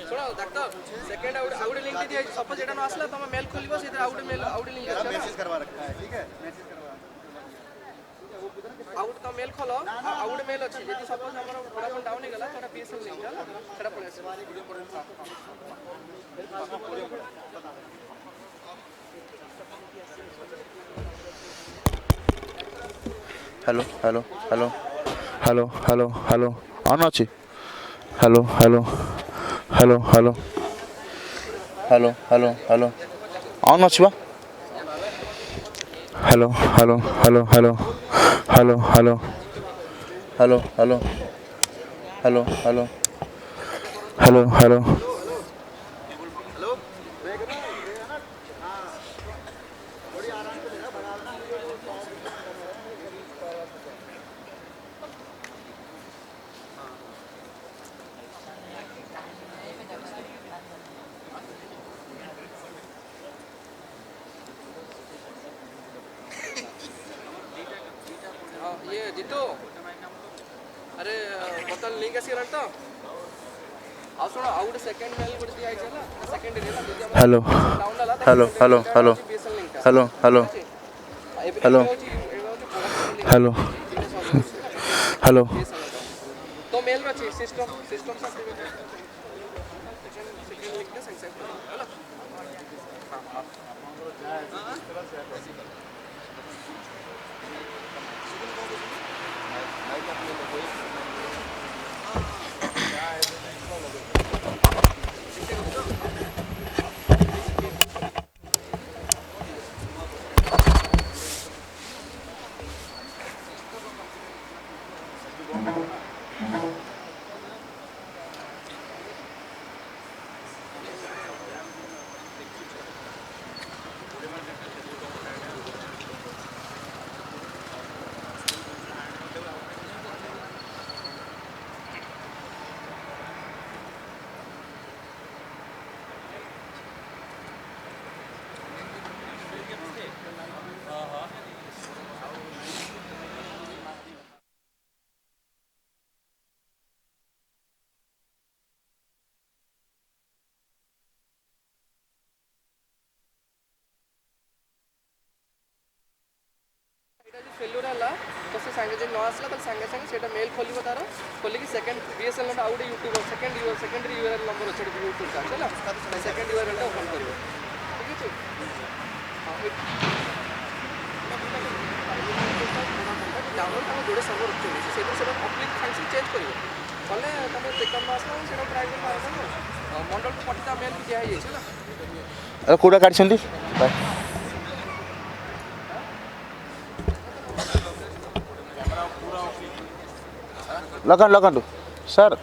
ଶୁଣ ଡାକ୍ତର ସେକେଣ୍ଡ ଆଉ ଗୋଟେ ଲିଙ୍କ ଦିଆ ହେଇଛି ସପୋଜ ଏଟା ନ ଆସିଲା ତମ ମେଲ ଖୋଲିବ ସେଇଥିରେ ଆଉ ଗୋଟେ ଲିଙ୍କ ଅଛି ମେସେଜ करवा रखा है ठीक है ମେସେଜ करवा ଆଉ ଗୋଟେ ତ ମେଲ ଖୋଲ ଆଉ ଗୋଟେ ମେଲ ଅଛି ଯଦି ସପୋଜ ଆମର ଭୋଡାଫୋନ ଡାଉନ ହେଇଗଲା ସେଟା ପିଏସଏଲ ଲିଙ୍କ ହେଲା ସେଟା ପଳେଇ ଆସିବ hello hello hello hello hello hello ऑन अच्छी hello hello hello hello hello hello hello ऑन अच्छी बा hello hello hello hello hello hello hello hello hello hello hello hello ये जीतू अरे बोतल लिंक आसीगला तो ଆଉ ଶୁଣ ଆଉ ଗୋଟେ ସେକେଣ୍ଡ ମେଲ ଗୋଟେ ଦିଆ ହେଇଛି ହେଲା ସେକେଣ୍ଡ ରେ ହେଲା ଯଦି हेलो ଆମର ଡାଉନ ହେଲା हेलो हेलो हेलो ବିଏସଏଲ ଲିଙ୍କଟା हेलो हेलो ଠିକ ଅଛି ଏବେ हेलो ହଉଛି ଭୋଡାଫୋନ ଲିଙ୍କ हेलो ଦିନେ ସର୍ଭର ଅଛି हेलो ବିଏସଏଲ ତ ମେଲ ଅଛି ସିଷ୍ଟମ ସାର୍ଟିଫିକେଟ ସେକେଣ୍ଡ ଲିଙ୍କଟା ସାଙ୍ଗେ ସାଙ୍ଗେ ହେଲା फेल्यूर है तो से सागे जो न आसला तो सागे सागे से मेल खोल तार खोलिक सेकेंड बीएसएल आउ गए यूट्यूब सेकेंडरी यूआरएल नंबर अच्छे यूट्यूब का है सेकेंड यूआरएल ओपन कर ठीक है डाउनलोड तुम जोड़े सर्वर रखुच्छे से पब्लिक साइंस चेंज कर कले तुम बेकार न आसला से ट्राए कर मंडल को पठा मेल भी दिखाई कौटा काटि लगन लगन sir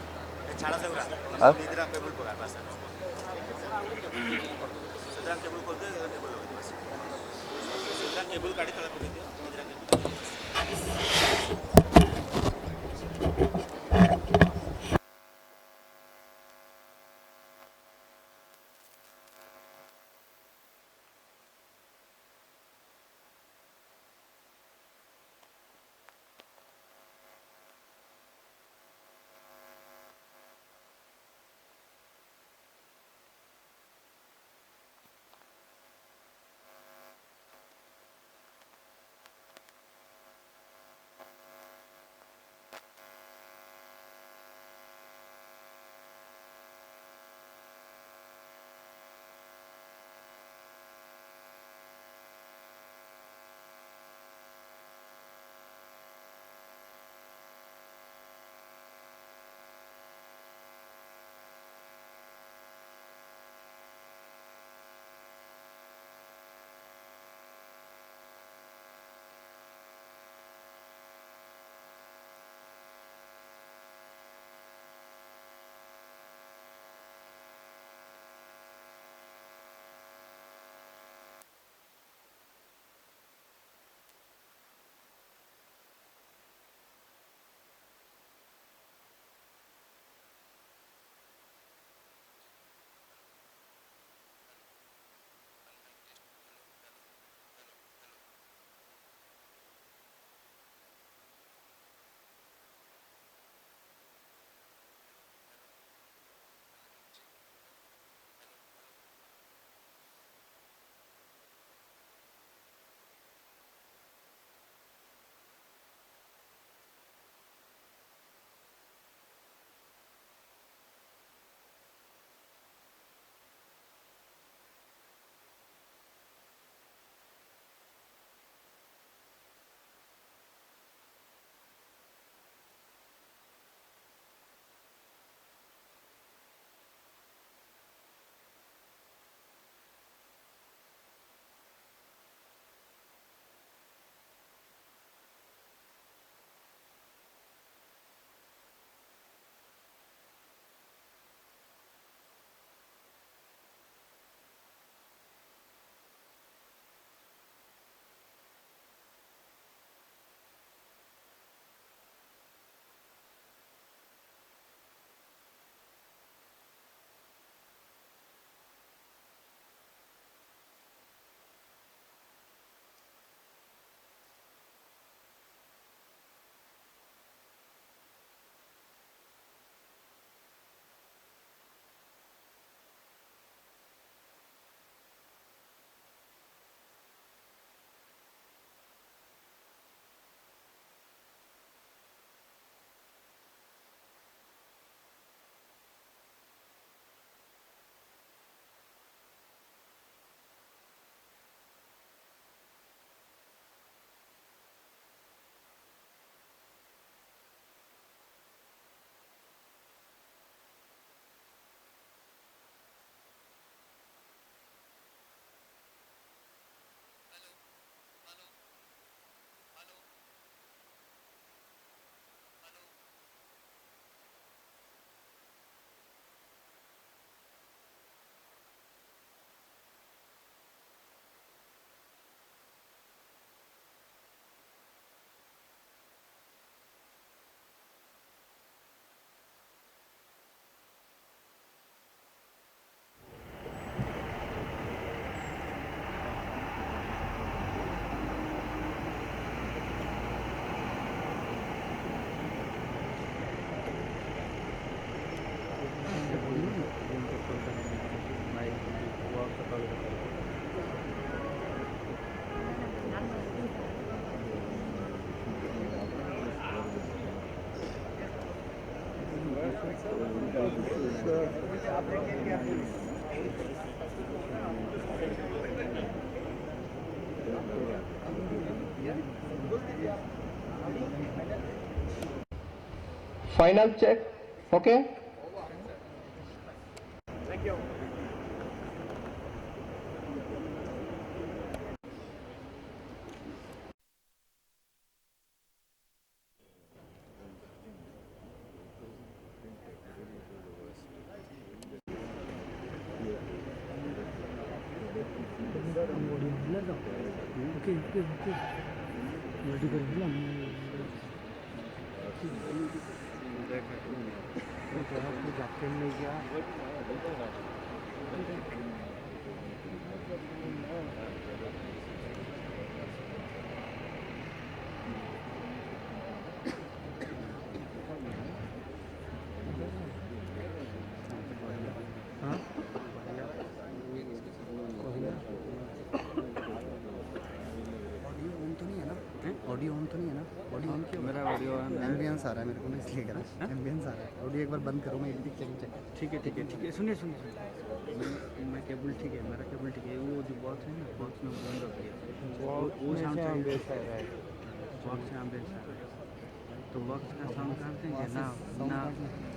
Final check. Okay. Audio on तो नहीं है ना? ऑडियो ऑन क्यों? मेरा ऑडियो एम्बियंस आ रहा है मेरे को ना, इसलिए करा एम्बियंस आ रहा है। ऑडियो एक बार बंद करो, मैं एडिटिंग चेक। ठीक है सुनिए मैं केबल ठीक है, मेरा केबल ठीक है। वो जो बॉक्स है ना, बॉक्स में बंद हो गया, वो साउंड चाहिए। बॉक्स से एम्बियंस आ रहा है, तो बॉक्स का साउंड काट देंगे ना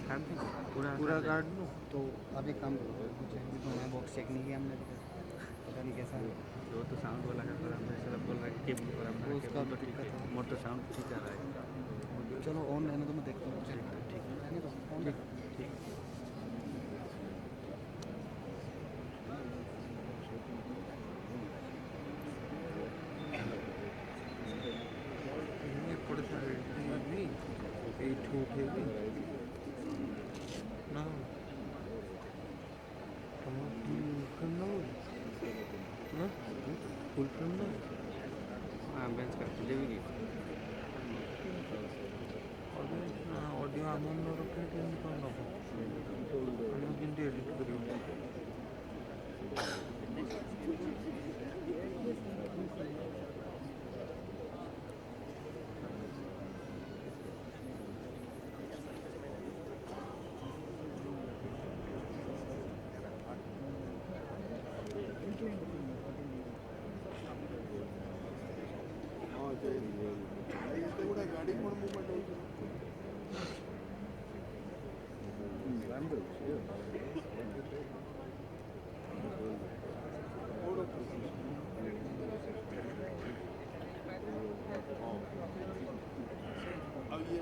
काट देंगे पूरा काट दो। तो आप एक काम करो, तो मैं बॉक्स चेक नहीं किया हमने, पता नहीं कैसा है। वो तो साउंड वाला का पर हमने सर बोल रहा है केबल पर अपना केबल तो ठीक है, मोर तो साउंड ठीक आ रहा है। चलो ऑन रहने तो मैं देखता हूँ। ठीक रहने दो, ठीक। बेंच करके देवी ऑडियो आम रखे कौन नब कि एडिट कर गाड़ी अब ये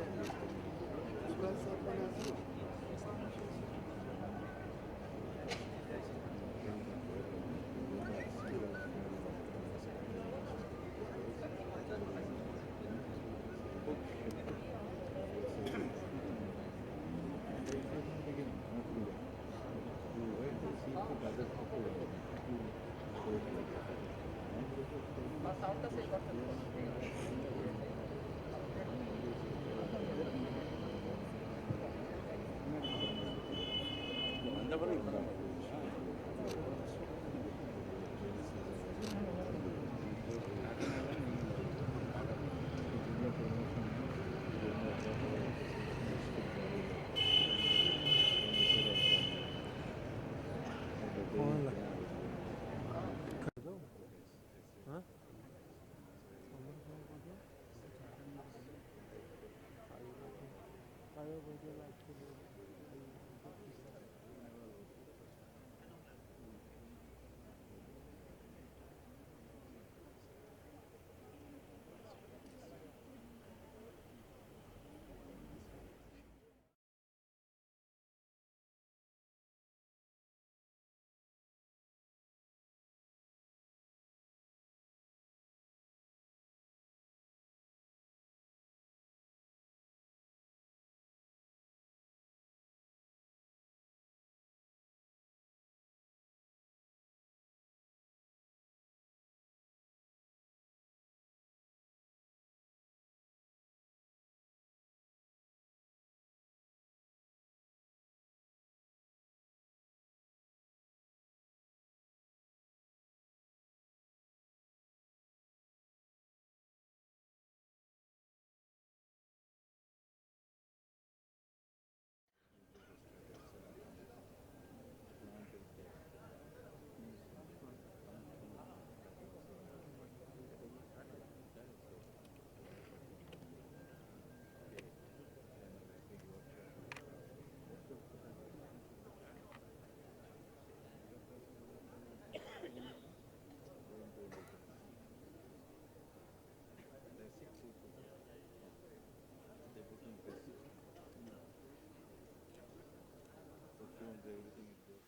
everything is there.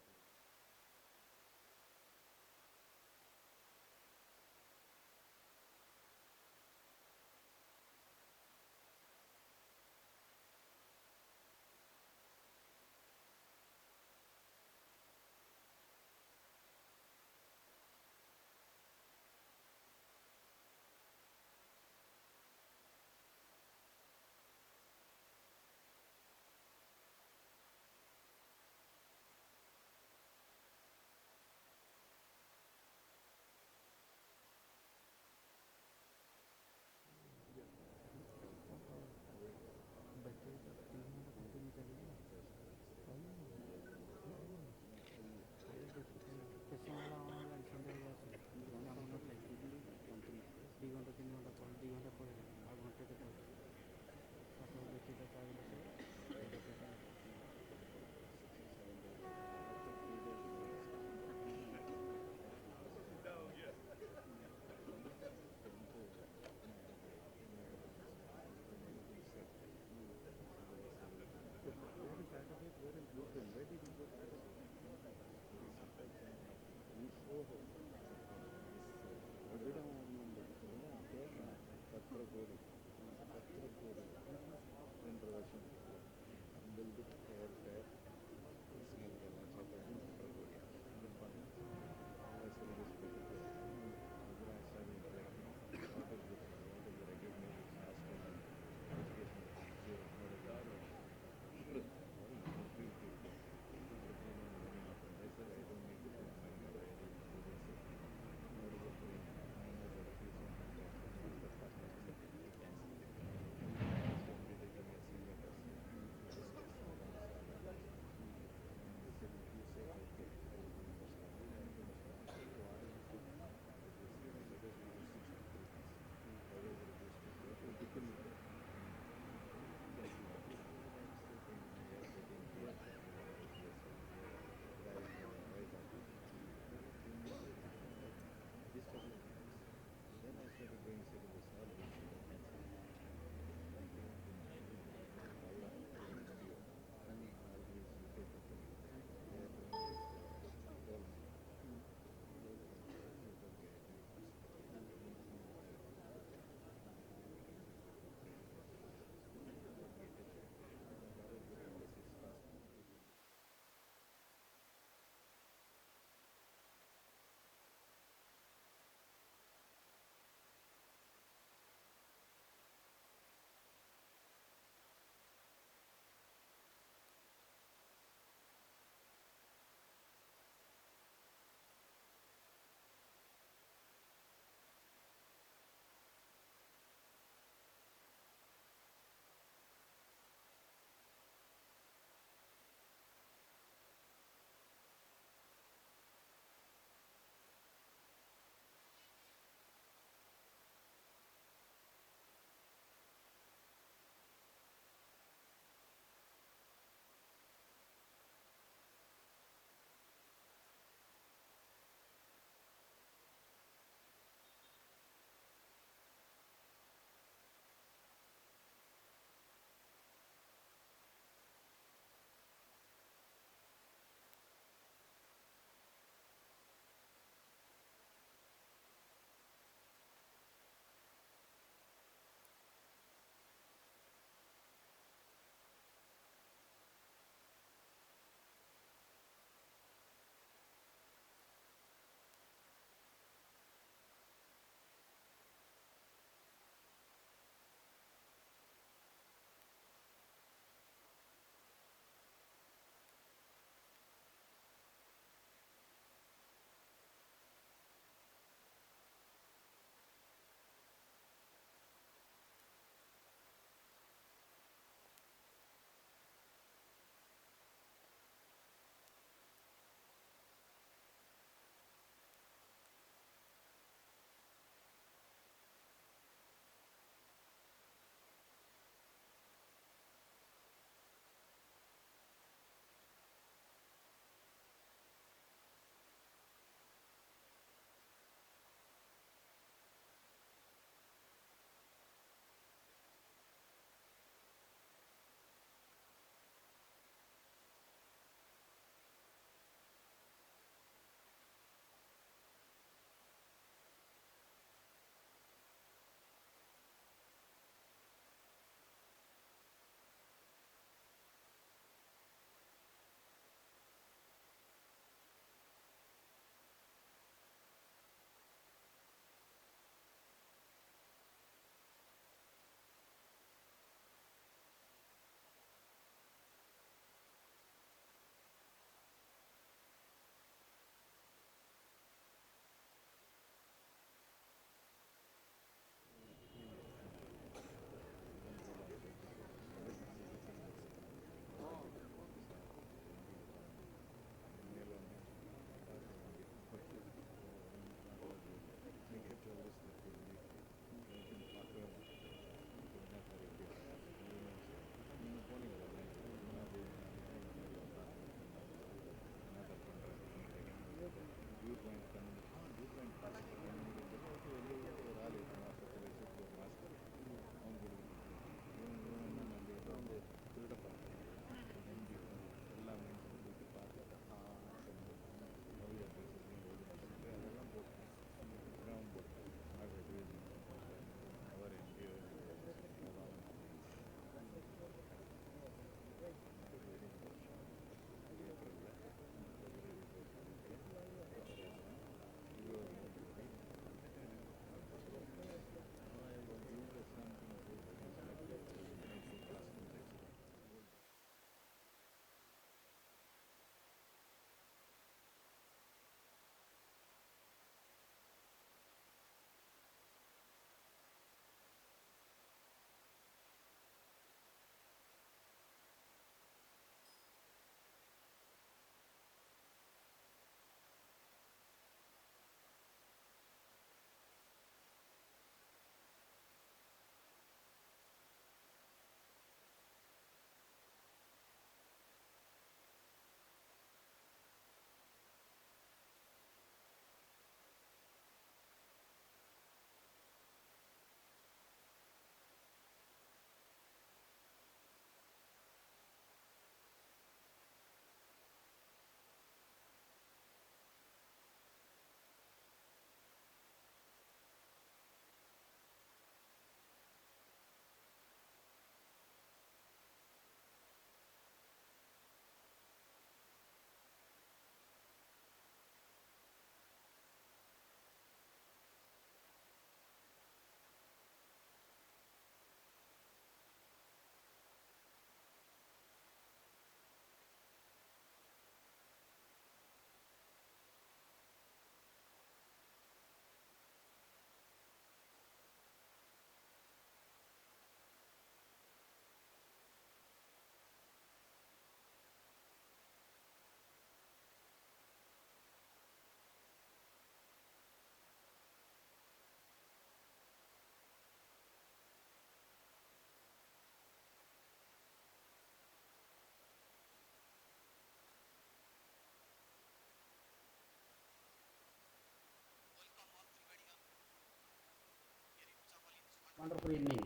Wonderful evening.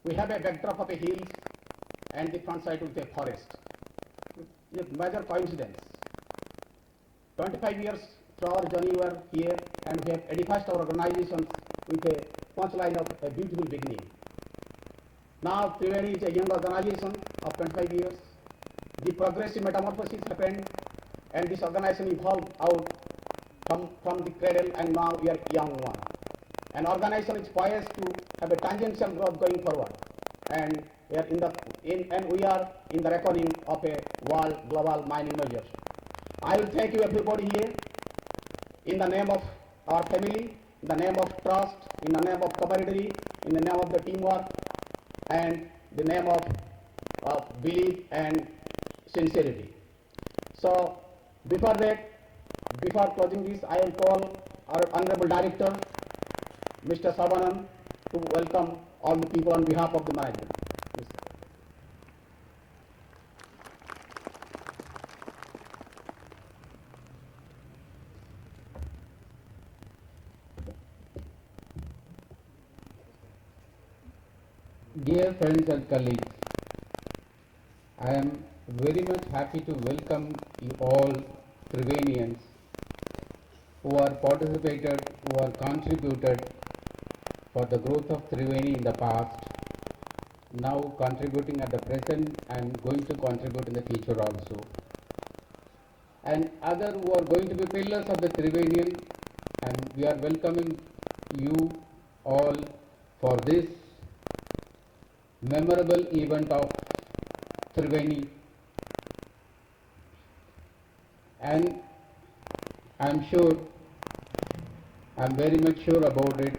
We have a backdrop of a hills and the front side with a forest. A major coincidence. 25 years through our journey we are here and we have edified our organizations with a punchline of a beautiful beginning. Now Thriveni is a young organization of 25 years. The progressive metamorphosis happened and this organization evolved out from the cradle and now we are young one. An organization is poised to have a tangential growth going forward and we are in the reckoning of a world global mining major. I will thank you everybody here in the name of our family, in the name of trust, in the name of camaraderie, in the name of the teamwork and the name of belief and sincerity. So before closing this, I will call our Honorable Director, Mr. Savanand, to welcome all the people on behalf of the management. Yes, sir. Dear friends and colleagues, I am very much happy to welcome you all Thrivenians who are participated, who are contributed for the growth of Thriveni in the past, now contributing at the present and going to contribute in the future also. And other who are going to be pillars of the Thrivenian, and we are welcoming you all for this memorable event of Thriveni. And I'm very much sure about it.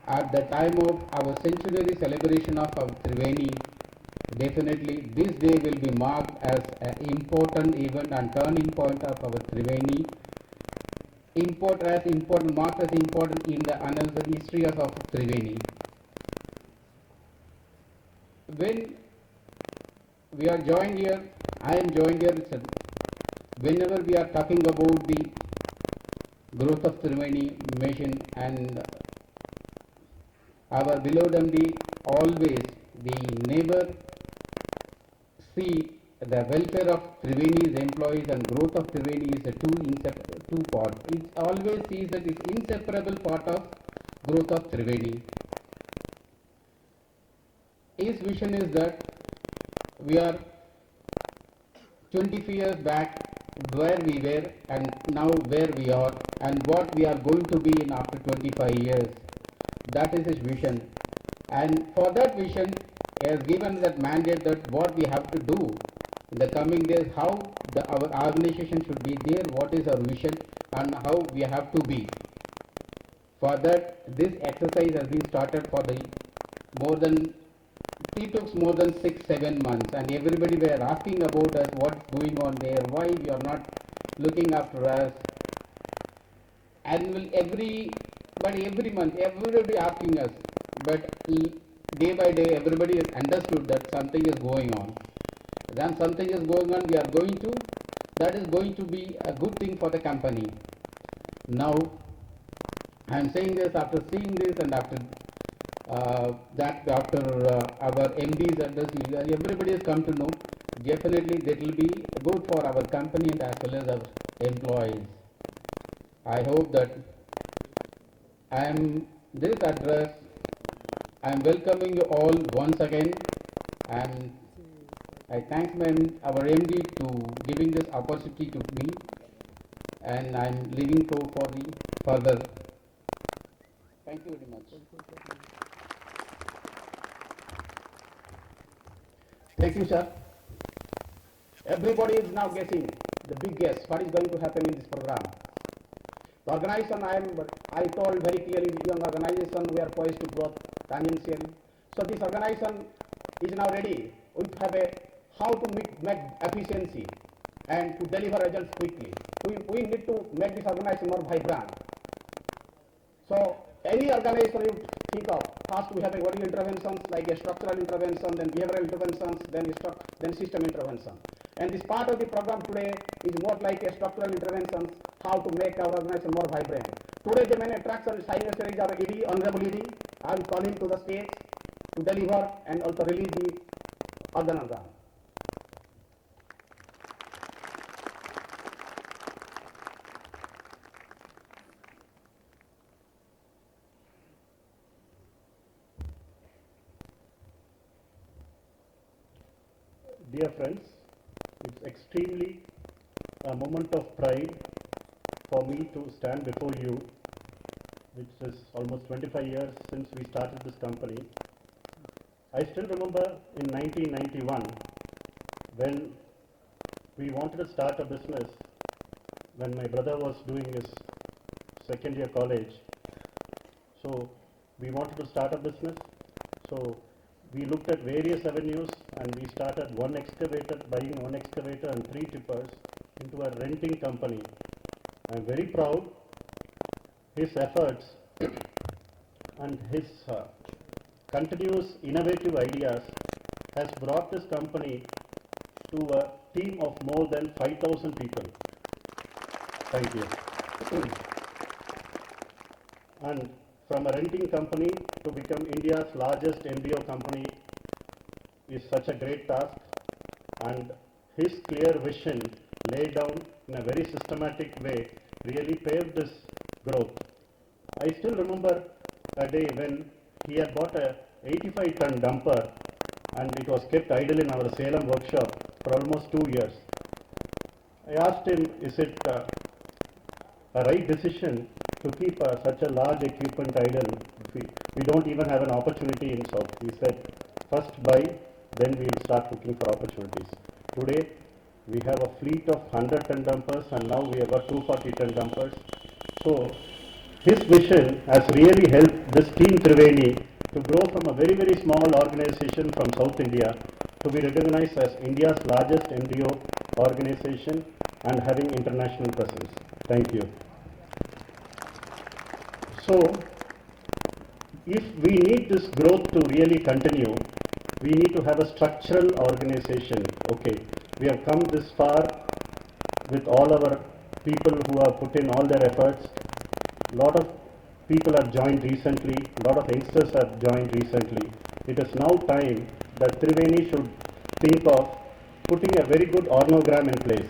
At the time of our centenary celebration of our Thriveni, definitely this day will be marked as an important event and turning point of our Thriveni. Marked as important in the annals and history of Thriveni. When we are joined here, I am joined here, whenever we are talking about the growth of Thriveni mission and our beloved MD always, the never see the welfare of Thriveni's employees and growth of Thriveni is a two part. It always sees that it's inseparable part of growth of Thriveni. His vision is that we are 25 years back where we were and now where we are and what we are going to be in after 25 years. That is his vision. And for that vision, he has given that mandate that what we have to do in the coming days, how our organization should be there, what is our vision and how we have to be. For that, this exercise has been started for it took more than 6-7 months and everybody were asking about us, what's going on there, why you are not looking after us. And every month, everybody asking us, but day by day everybody has understood that something is going on. Then something is going on, that is going to be a good thing for the company. Now, I am saying this after seeing this and after our MDs and everybody has come to know, definitely that will be good for our company and as well as our employees. I hope that I am welcoming you all once again and I thank our MD to giving this opportunity to me and I am leaving for the further. Thank you very much. Thank you, sir. Everybody is now guessing the big guess what is going to happen in this program. The organization I told very clearly, young organization, we are poised to growth tangentially. So this organization is now ready. We have how to make efficiency and to deliver results quickly. We need to make this organization more vibrant. So any organization you think of, first we have a body interventions like a structural intervention, then behavioral interventions, then system intervention. And this part of the program today is more like a structural interventions, how to make our organization more vibrant. Today the main attraction is signatories are ED, Honorable ED. I will call him to the stage to deliver and also release the organogram. Dear friends, it's extremely a moment of pride for me to stand before you, which is almost 25 years since we started this company. I still remember in 1991 when we wanted to start a business, when my brother was doing his second year college. So we wanted to start a business. So we looked at various avenues and we started buying one excavator and 3 tippers into a renting company. I am very proud his efforts and his continuous innovative ideas has brought this company to a team of more than 5,000 people. Thank you. And from a renting company to become India's largest MBO company is such a great task, and his clear vision laid down in a very systematic way really paved this growth. I still remember a day when he had bought a 85-ton dumper and it was kept idle in our Salem workshop for almost 2 years. I asked him, is it a right decision to keep such a large equipment idle? We don't even have an opportunity in South. He said, first buy, then we will start looking for opportunities. Today, we have a fleet of 100-ton dumpers and now we have got 240-ton dumpers. So, his vision has really helped this team Thriveni to grow from a very, very small organization from South India to be recognized as India's largest MDO organization and having international presence. Thank you. So, if we need this growth to really continue, we need to have a structural organization. Okay, we have come this far with all our people who have put in all their efforts. A lot of people have joined recently, a lot of youngsters have joined recently. It is now time that Thriveni should think of putting a very good organogram in place.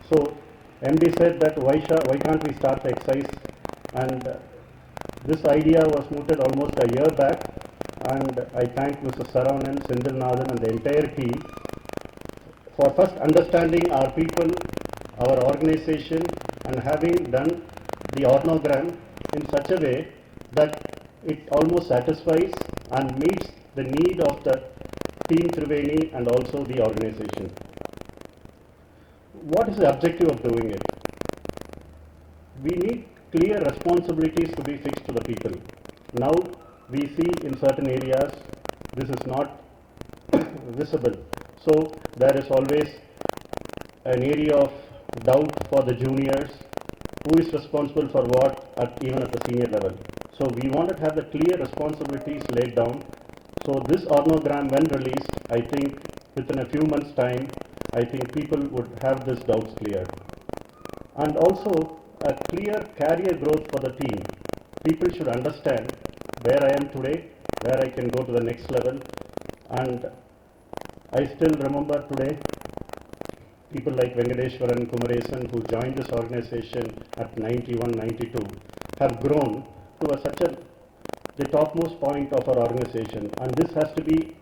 So, MD said that why can't we start the exercise, and this idea was mooted almost a year back, and I thank Mr. Saravanan, Sindhilnathan and the entire team for first understanding our people, our organization, and having done the organogram in such a way that it almost satisfies and meets the need of the team Thriveni and also the organization. What is the objective of doing it? We need clear responsibilities to be fixed to the people. Now we see in certain areas this is not visible. So there is always an area of doubt for the juniors, who is responsible for what even at the senior level. So we wanted to have the clear responsibilities laid down. So this organogram, when released, I think within a few months' time, I think people would have these doubts cleared. And also a clear career growth for the team. People should understand where I am today, where I can go to the next level. And I still remember today people like Venkateshwaran, Kumaresan, who joined this organization at 91, 92, have grown to the topmost point of our organization. And this has to be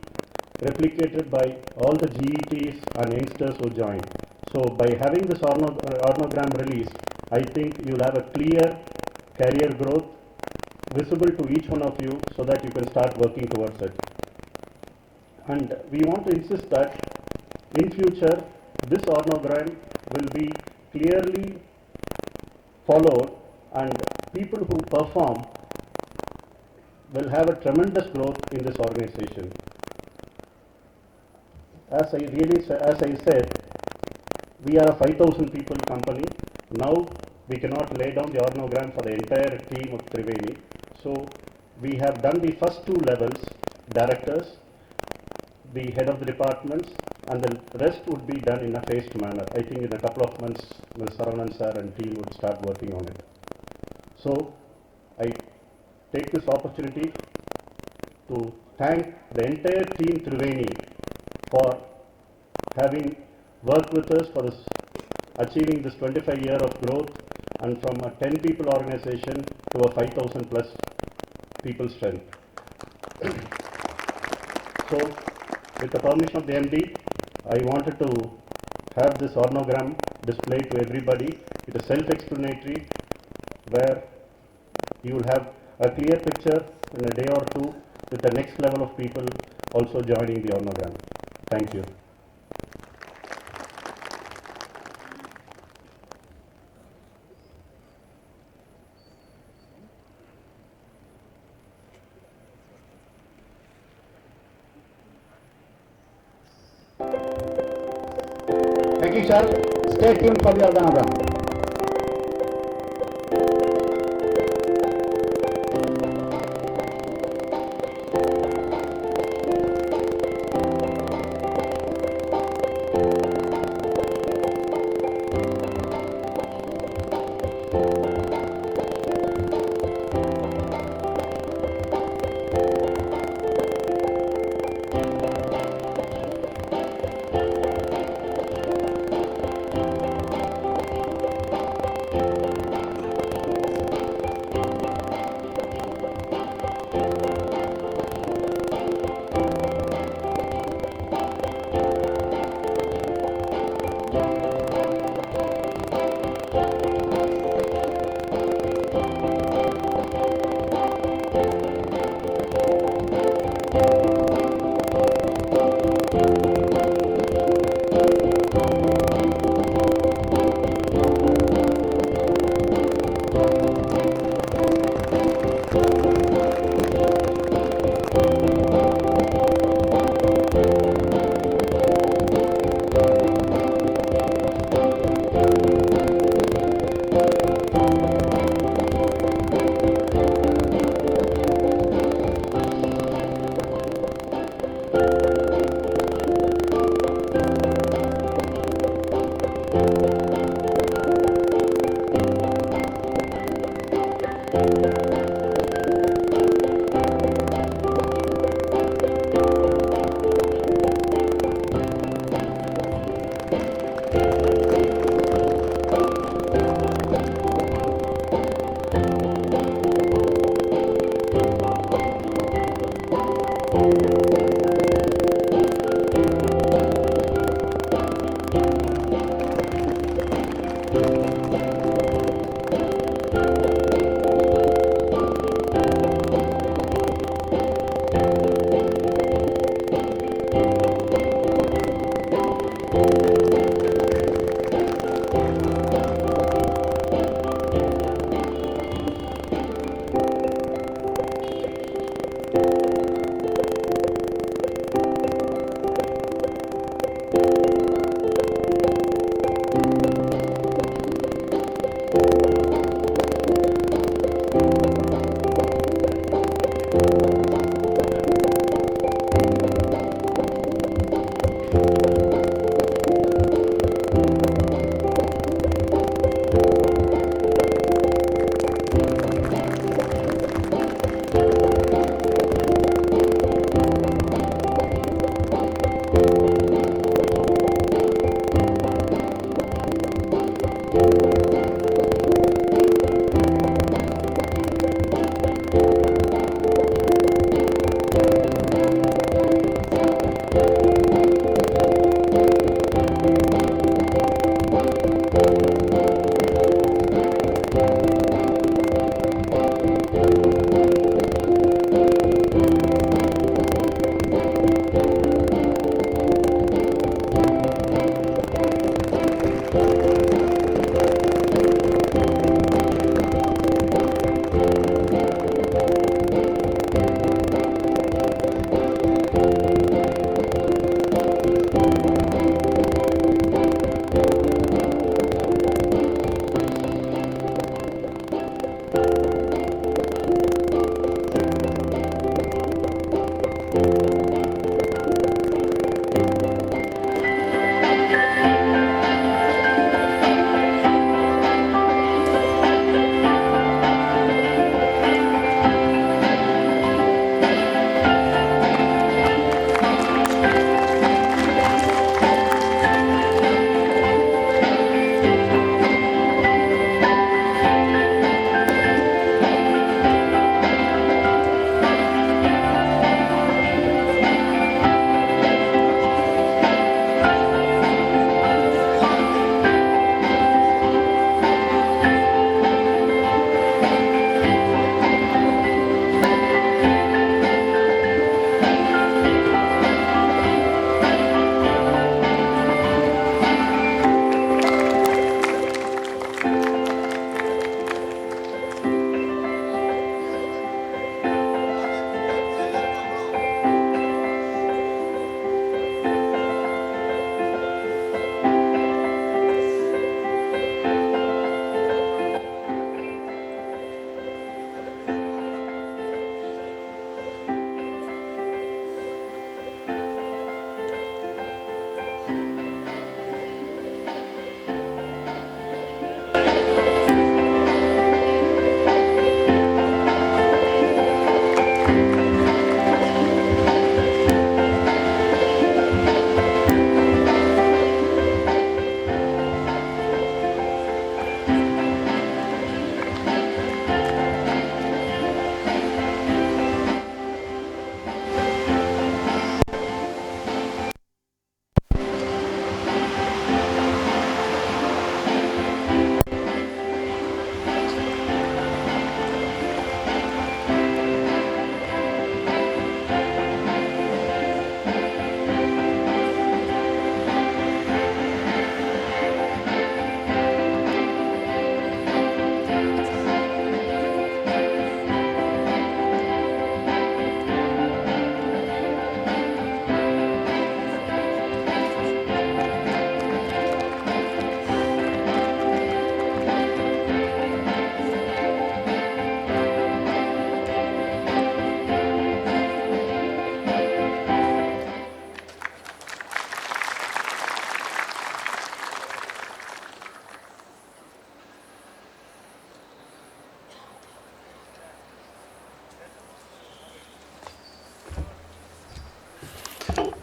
replicated by all the GETs and youngsters who joined. So by having this organogram released, I think you'll have a clear career growth visible to each one of you so that you can start working towards it. And we want to insist that in future, this organogram will be clearly followed and people who perform will have a tremendous growth in this organization. As I said, we are a 5,000 people company. Now we cannot lay down the organogram for the entire team of Thriveni. So we have done the first 2 levels, directors, the head of the departments, and the rest would be done in a phased manner. I think in a couple of months, Ms. Saravanan sir and team would start working on it. So, I take this opportunity to thank the entire team Thriveni for having worked with us for this, achieving this 25-year of growth, and from a 10 people organization to a 5,000 plus people strength. So, with the permission of the MD, I wanted to have this ornogram displayed to everybody. It is self-explanatory, where you will have a clear picture in a day or two with the next level of people also joining the ornogram. Thank you. Thank you, sir. Stay tuned for the organogram.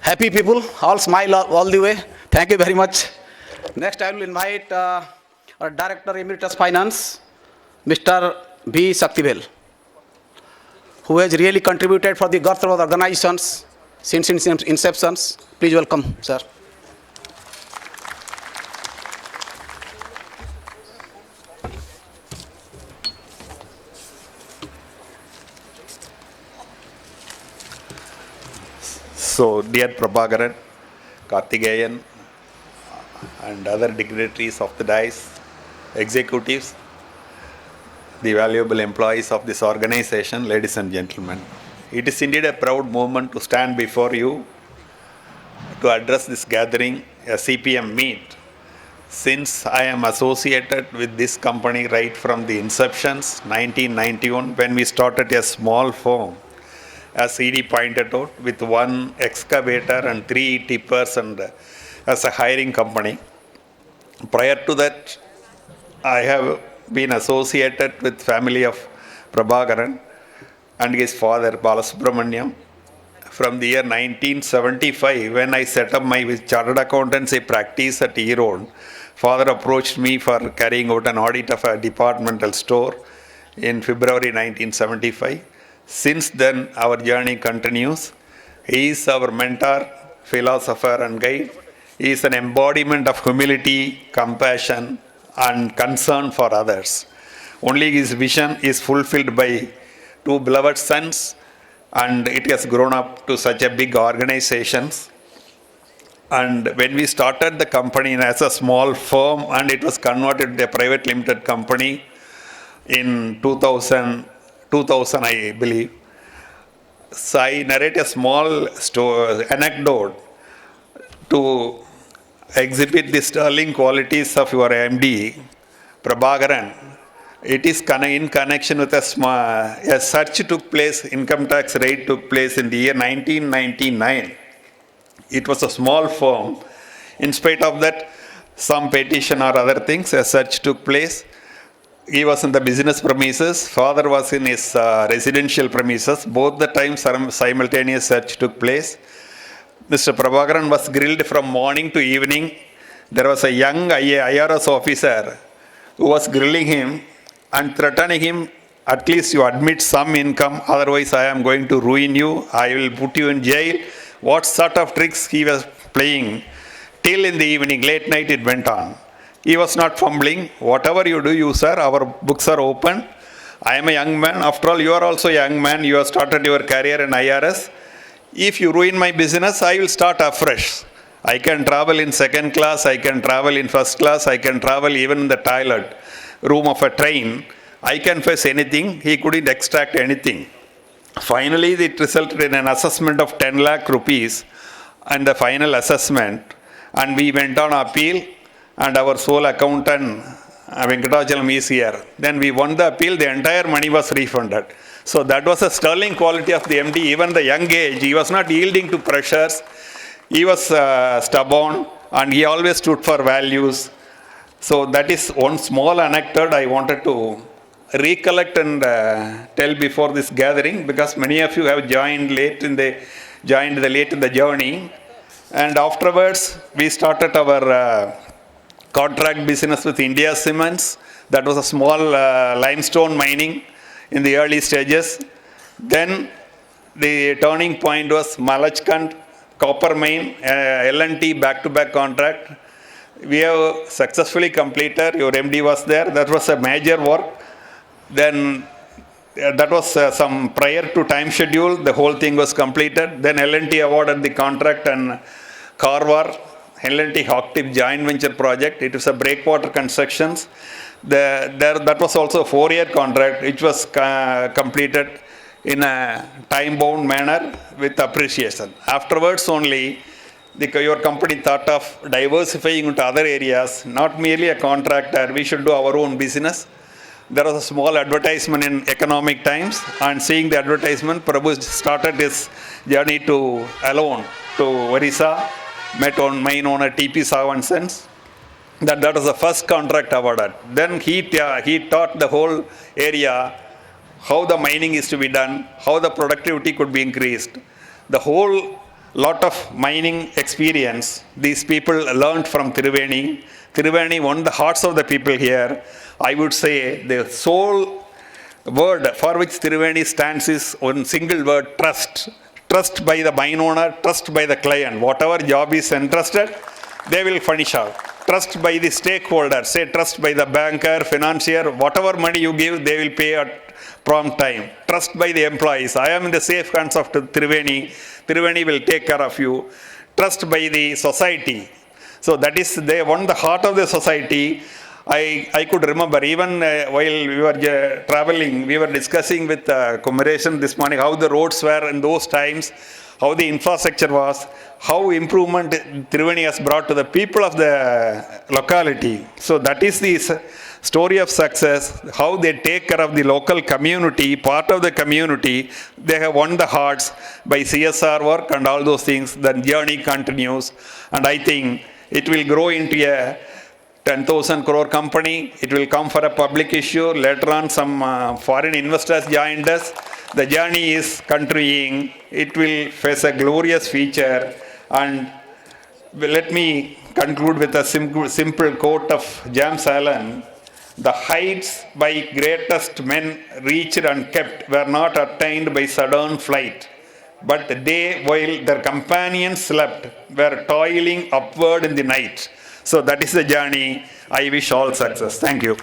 happy people, all smile all the way. Thank you very much. Next, I will invite our Director Emeritus Finance, Mr. B. Saktivel, who has really contributed for the growth of the organizations since its inception. Please welcome, sir. So, dear Prabhakaran, Karthikeyan, and other dignitaries of the dais, executives, the valuable employees of this organization, ladies and gentlemen. It is indeed a proud moment to stand before you to address this gathering, a CPM meet. Since I am associated with this company right from the inceptions, 1991, when we started a small firm, as ED pointed out, with one excavator and 3 tippers and as a hiring company. Prior to that, I have been associated with family of Prabhakaran and his father Balasubramaniam from the year 1975, when I set up my chartered accountancy practice at Erode. Father approached me for carrying out an audit of a departmental store in February 1975. Since then, our journey continues. He is our mentor, philosopher and guide. He is an embodiment of humility, compassion and concern for others. Only his vision is fulfilled by 2 beloved sons, and it has grown up to such a big organization. And when we started the company as a small firm, and it was converted to a private limited company in 2000 I believe. So I narrate a small anecdote to exhibit the sterling qualities of your MD, Prabhakaran. It is in connection with a search took place, income tax rate took place in the year 1999. It was a small firm. In spite of that, some petition or other things, a search took place. He was in the business premises, father was in his residential premises. Both the times simultaneous search took place. Mr. Prabhakaran was grilled from morning to evening. There was a young IRS officer who was grilling him and threatening him, at least you admit some income, otherwise I am going to ruin you, I will put you in jail. What sort of tricks he was playing. Till in the evening, late night it went on. He was not fumbling. Whatever you do, you sir, our books are open. I am a young man. After all, you are also a young man. You have started your career in IRS. If you ruin my business, I will start afresh. I can travel in second class. I can travel in first class. I can travel even in the toilet room of a train. I can face anything. He couldn't extract anything. Finally, it resulted in an assessment of 10 lakh rupees and the final assessment. And we went on appeal. And our sole accountant, Venkatachalam, is here. Then we won the appeal, the entire money was refunded. So that was a sterling quality of the MD. Even the young age, he was not yielding to pressures. He was stubborn and he always stood for values. So that is one small anecdote I wanted to recollect and tell before this gathering, because many of you have joined late in the journey. And afterwards, we started our contract business with India Cements. That was a small limestone mining in the early stages. Then the turning point was Malachkand copper mine, L&T back-to-back contract. We have successfully completed. Your MD was there. That was a major work. Then that was some prior to time schedule. The whole thing was completed. Then L&T awarded the contract and Karwar L&T Hocktip joint venture project. It was a breakwater constructions. That was also a 4-year contract, which was completed in a time-bound manner with appreciation. Afterwards only, your company thought of diversifying into other areas, not merely a contractor. We should do our own business. There was a small advertisement in Economic Times, and seeing the advertisement, Prabhu started his journey alone to Orissa. Met on mine owner TP Savan Sons. That was the first contract awarded. Then he taught the whole area how the mining is to be done, how the productivity could be increased. The whole lot of mining experience. These people learned from Thriveni. Thriveni won the hearts of the people here. I would say the sole word for which Thriveni stands is one single word: trust. Trust by the mine owner, trust by the client. Whatever job is entrusted, they will finish out. Trust by the stakeholder, say trust by the banker, financier, whatever money you give, they will pay at prompt time. Trust by the employees. I am in the safe hands of Thriveni. Thriveni will take care of you. Trust by the society. So that is, they won the heart of the society. I could remember even while we were traveling, we were discussing with Kumaresan this morning how the roads were in those times, how the infrastructure was, how improvement Thriveni has brought to the people of the locality. So that is the story of success, how they take care of the local community, part of the community. They have won the hearts by CSR work and all those things. The journey continues, and I think it will grow into a 10,000 crore company. It will come for a public issue. Later on, some foreign investors joined us. The journey is continuing. It will face a glorious future. And let me conclude with a simple quote of James Allen. The heights by greatest men reached and kept were not attained by sudden flight, but they, while their companions slept, were toiling upward in the night. So that is the journey. I wish all success. Thank you.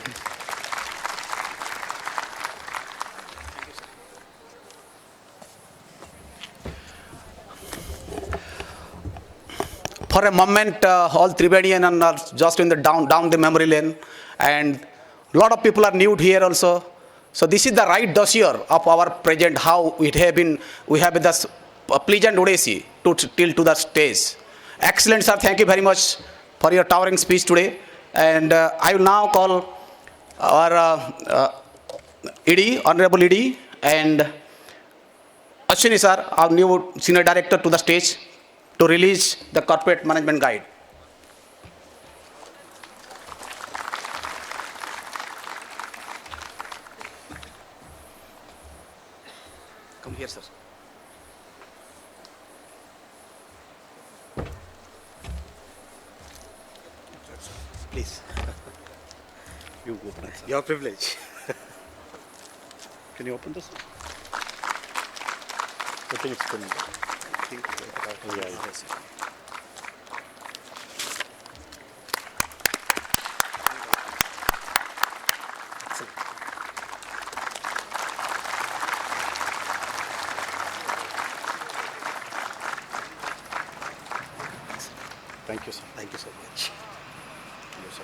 For a moment, all Thrivenian are just in the down the memory lane, and a lot of people are new here also. So this is the right dossier of our present, how it have been, we have this pleasant Odissi till to the stage. Excellent, sir. Thank you very much for your towering speech today. And I will now call our ED, Honorable ED, and Ashwini sir, our new Senior Director, to the stage to release the Corporate Management Guide. Come here, sir. Please. You open it, sir. Your privilege. Can you open this? I think it's coming. Yeah, yes. Thank you, sir. Thank you so much. Thank you, sir.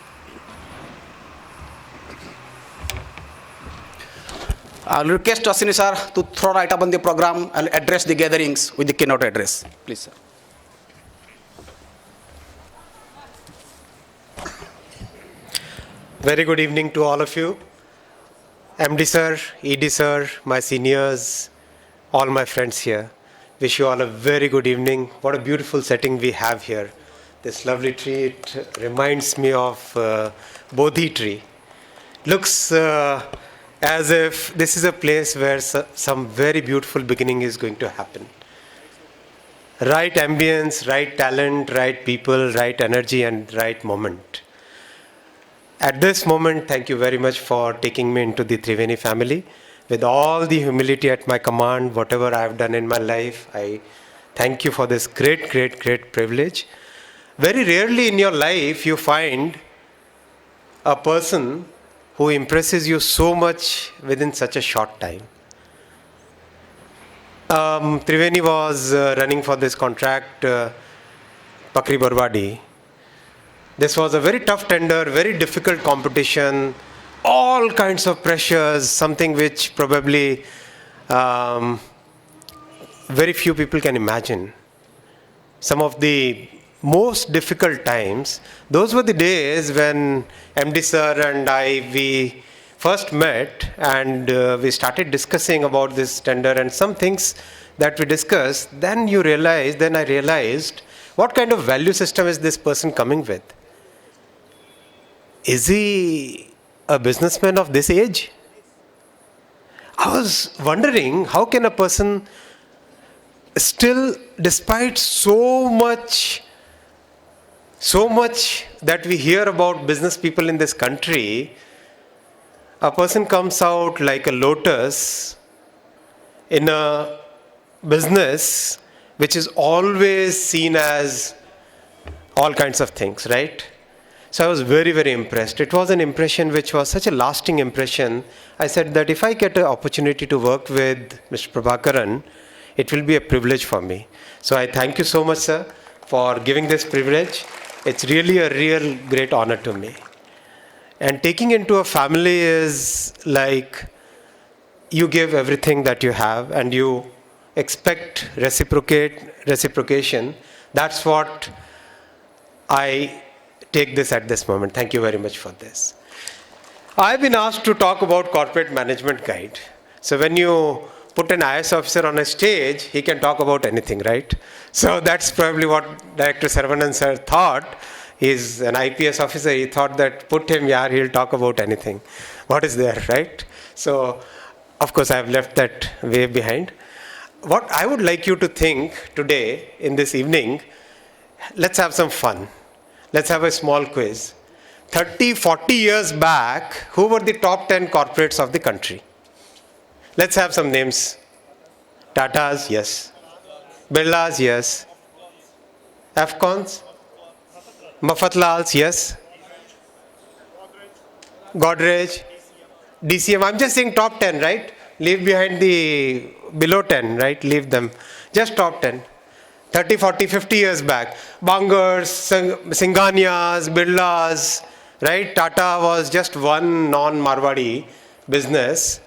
I'll request Ashwini sir to throw right up on the program and address the gatherings with the keynote address. Please, sir. Very good evening to all of you. MD sir, ED sir, my seniors, all my friends here. Wish you all a very good evening. What a beautiful setting we have here. This lovely tree, it reminds me of Bodhi tree. Looks as if this is a place where some very beautiful beginning is going to happen. Right ambience, right talent, right people, right energy, and right moment. At this moment, thank you very much for taking me into the Thriveni family. With all the humility at my command, whatever I have done in my life, I thank you for this great, great, great privilege. Very rarely in your life you find a person who impresses you so much within such a short time. Thriveni was running for this contract, Pakri Barwadi. This was a very tough tender, very difficult competition, all kinds of pressures, something which probably very few people can imagine. Some of the most difficult times, those were the days when MD sir and I, we first met and we started discussing about this tender, and some things that we discussed, then I realized, what kind of value system is this person coming with? Is he a businessman of this age? I was wondering, how can a person still, despite so much that we hear about business people in this country, a person comes out like a lotus in a business which is always seen as all kinds of things, right? So I was very, very impressed. It was an impression which was such a lasting impression. I said that if I get an opportunity to work with Mr. Prabhakaran, it will be a privilege for me. So I thank you so much, sir, for giving this privilege. It's really a real great honor to me. And taking into a family is like you give everything that you have and you expect reciprocation. That's what I take this at this moment. Thank you very much for this. I've been asked to talk about corporate management guide. So when you put an IS officer on a stage, he can talk about anything, right? So that's probably what Director Saravanan sir thought. He's an IPS officer. He thought that put him here, he'll talk about anything. What is there, right? So, of course, I've left that way behind. What I would like you to think today, in this evening, let's have some fun. Let's have a small quiz. 30, 40 years back, who were the top 10 corporates of the country? Let's have some names. Tatas, yes. Birlas, yes. Afcons? Mafatlals, yes. Godrej. DCM, I'm just saying top 10, right? Leave behind the below 10, right? Leave them. Just top 10. 30, 40, 50 years back. Bangers, Singhanias, Birlas, right? Tata was just one non-Marwadi business.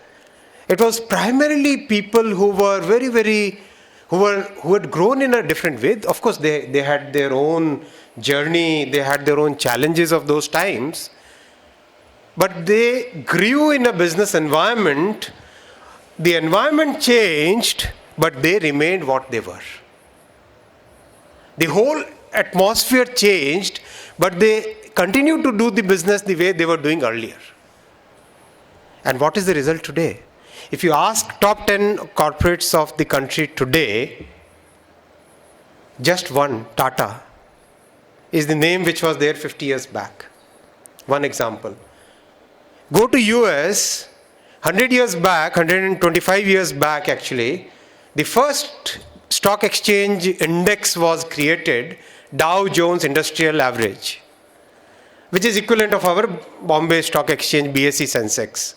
It was primarily people who were who had grown in a different way. Of course, they had their own journey, they had their own challenges of those times. But they grew in a business environment. The environment changed, but they remained what they were. The whole atmosphere changed, but they continued to do the business the way they were doing earlier. And what is the result today? If you ask top 10 corporates of the country today, just one, Tata, is the name which was there 50 years back. One example. Go to US, 100 years back, 125 years back actually, the first stock exchange index was created, Dow Jones Industrial Average, which is equivalent of our Bombay Stock Exchange BSE Sensex.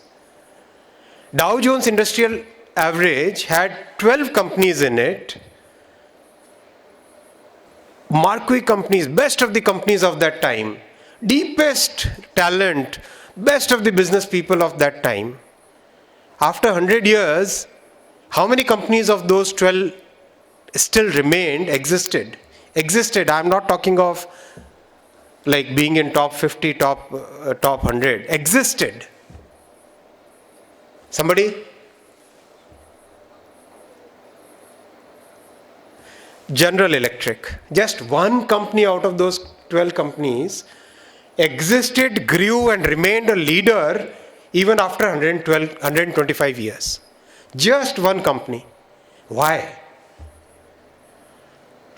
Dow Jones Industrial Average had 12 companies in it, marquee companies, best of the companies of that time, deepest talent, best of the business people of that time. After 100 years, how many companies of those 12 still remained, existed? I'm not talking of like being in top 50, top 100. Existed. Somebody? General Electric. Just one company out of those 12 companies existed, grew and remained a leader even after 125 years. Just one company. Why?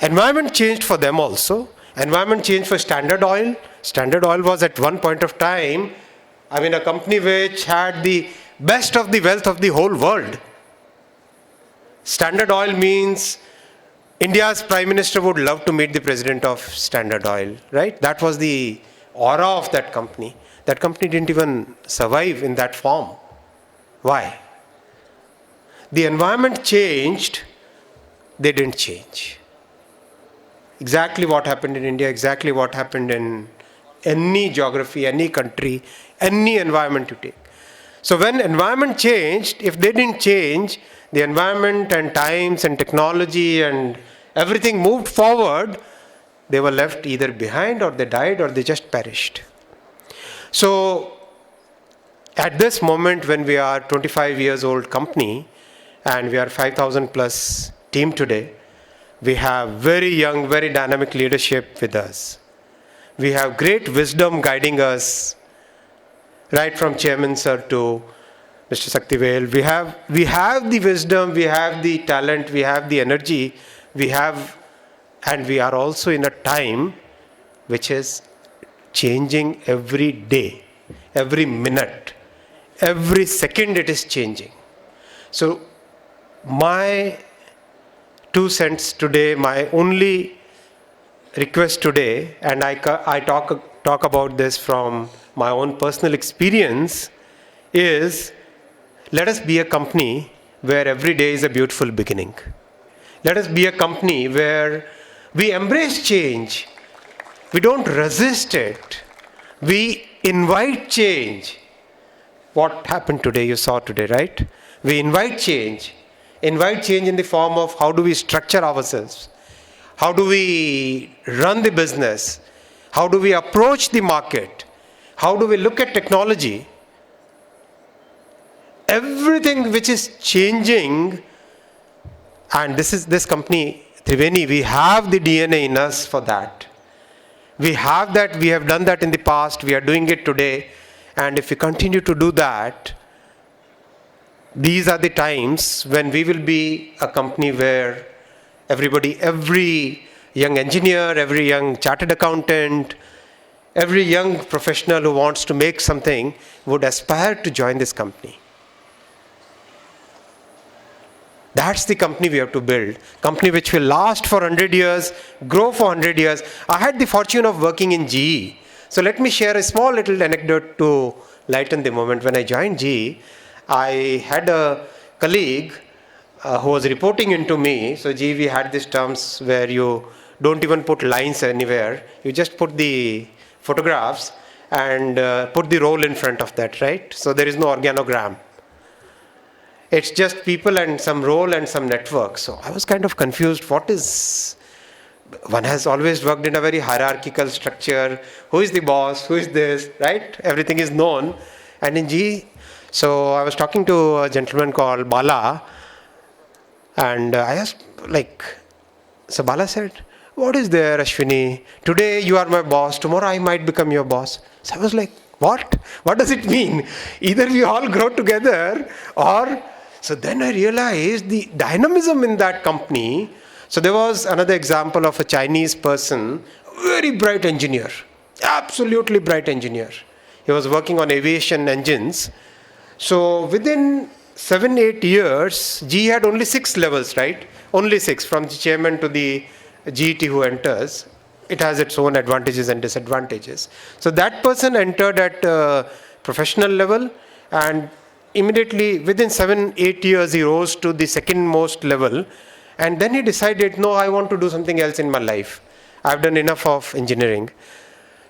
Environment changed for them also. Environment changed for Standard Oil. Standard Oil was at one point of time, a company which had the best of the wealth of the whole world. Standard Oil means India's Prime Minister would love to meet the President of Standard Oil, right? That was the aura of that company. That company didn't even survive in that form. Why? The environment changed, they didn't change. Exactly what happened in India, exactly what happened in any geography, any country, any environment you take. So when environment changed, if they didn't change, the environment and times and technology and everything moved forward, they were left either behind or they died or they just perished. So at this moment when we are 25 years old company and we are 5,000 plus team today, we have very young, very dynamic leadership with us. We have great wisdom guiding us, right from Chairman Sir to Mr. Saktivel. We have the wisdom, we have the talent, we have the energy, and we are also in a time which is changing every day, every minute, every second it is changing. So my 2 cents today, my only request today, and I talk about this from my own personal experience, is let us be a company where every day is a beautiful beginning. Let us be a company where we embrace change. We don't resist it. We invite change. What happened today, you saw today, right? We invite change. Invite change in the form of how do we structure ourselves? How do we run the business? How do we approach the market? How do we look at technology? Everything which is changing, and this company, Thriveni, we have the DNA in us for that. We have that, we have done that in the past, we are doing it today, and if we continue to do that, these are the times when we will be a company where every young engineer, every young chartered accountant, every young professional who wants to make something would aspire to join this company. That's the company we have to build. Company which will last for 100 years, grow for 100 years. I had the fortune of working in GE. So let me share a small little anecdote to lighten the moment. When I joined GE, I had a colleague who was reporting into me. So GE, we had these terms where you don't even put lines anywhere. You just put the photographs and put the role in front of that, right? So there is no organogram. It's just people and some role and some network. So I was kind of confused. One has always worked in a very hierarchical structure. Who is the boss? Who is this? Right? Everything is known. And in GE, so I was talking to a gentleman called Bala, and I asked, so Bala said, what is there, Ashwini? Today you are my boss. Tomorrow I might become your boss. So I was like, what? What does it mean? Either we all grow together or... So then I realized the dynamism in that company. So there was another example of a Chinese person, very bright engineer, absolutely bright engineer. He was working on aviation engines. So within 7-8 years, GE had only 6 levels, right? Only 6, from the chairman to the GET who enters. It has its own advantages and disadvantages. So that person entered at professional level, and immediately within 7-8 years he rose to the second most level, and then he decided, no, I want to do something else in my life. I've done enough of engineering.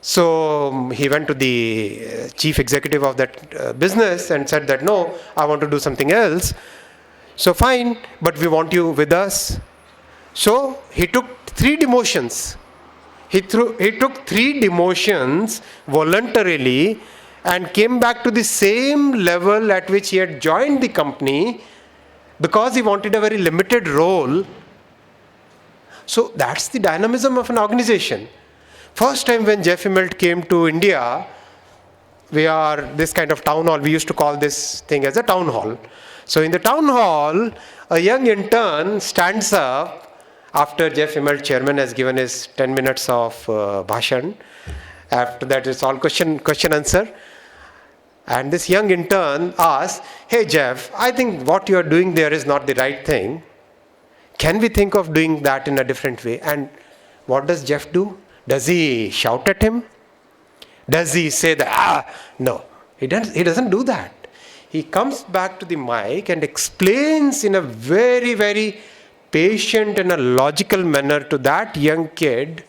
So he went to the chief executive of that business and said that, no, I want to do something else. So fine, but we want you with us. So he took 3 demotions. He took 3 demotions voluntarily and came back to the same level at which he had joined the company because he wanted a very limited role. So that's the dynamism of an organization. First time when Jeff Immelt came to India, we are this kind of town hall. We used to call this thing as a town hall. So in the town hall, a young intern stands up after Jeff Immelt, chairman, has given his 10 minutes of bhashan. After that, it's all question answer. And this young intern asks, hey Jeff, I think what you are doing there is not the right thing. Can we think of doing that in a different way? And what does Jeff do? Does he shout at him? Does he say that, no, he doesn't do that. He comes back to the mic and explains in a very, very patient and a logical manner to that young kid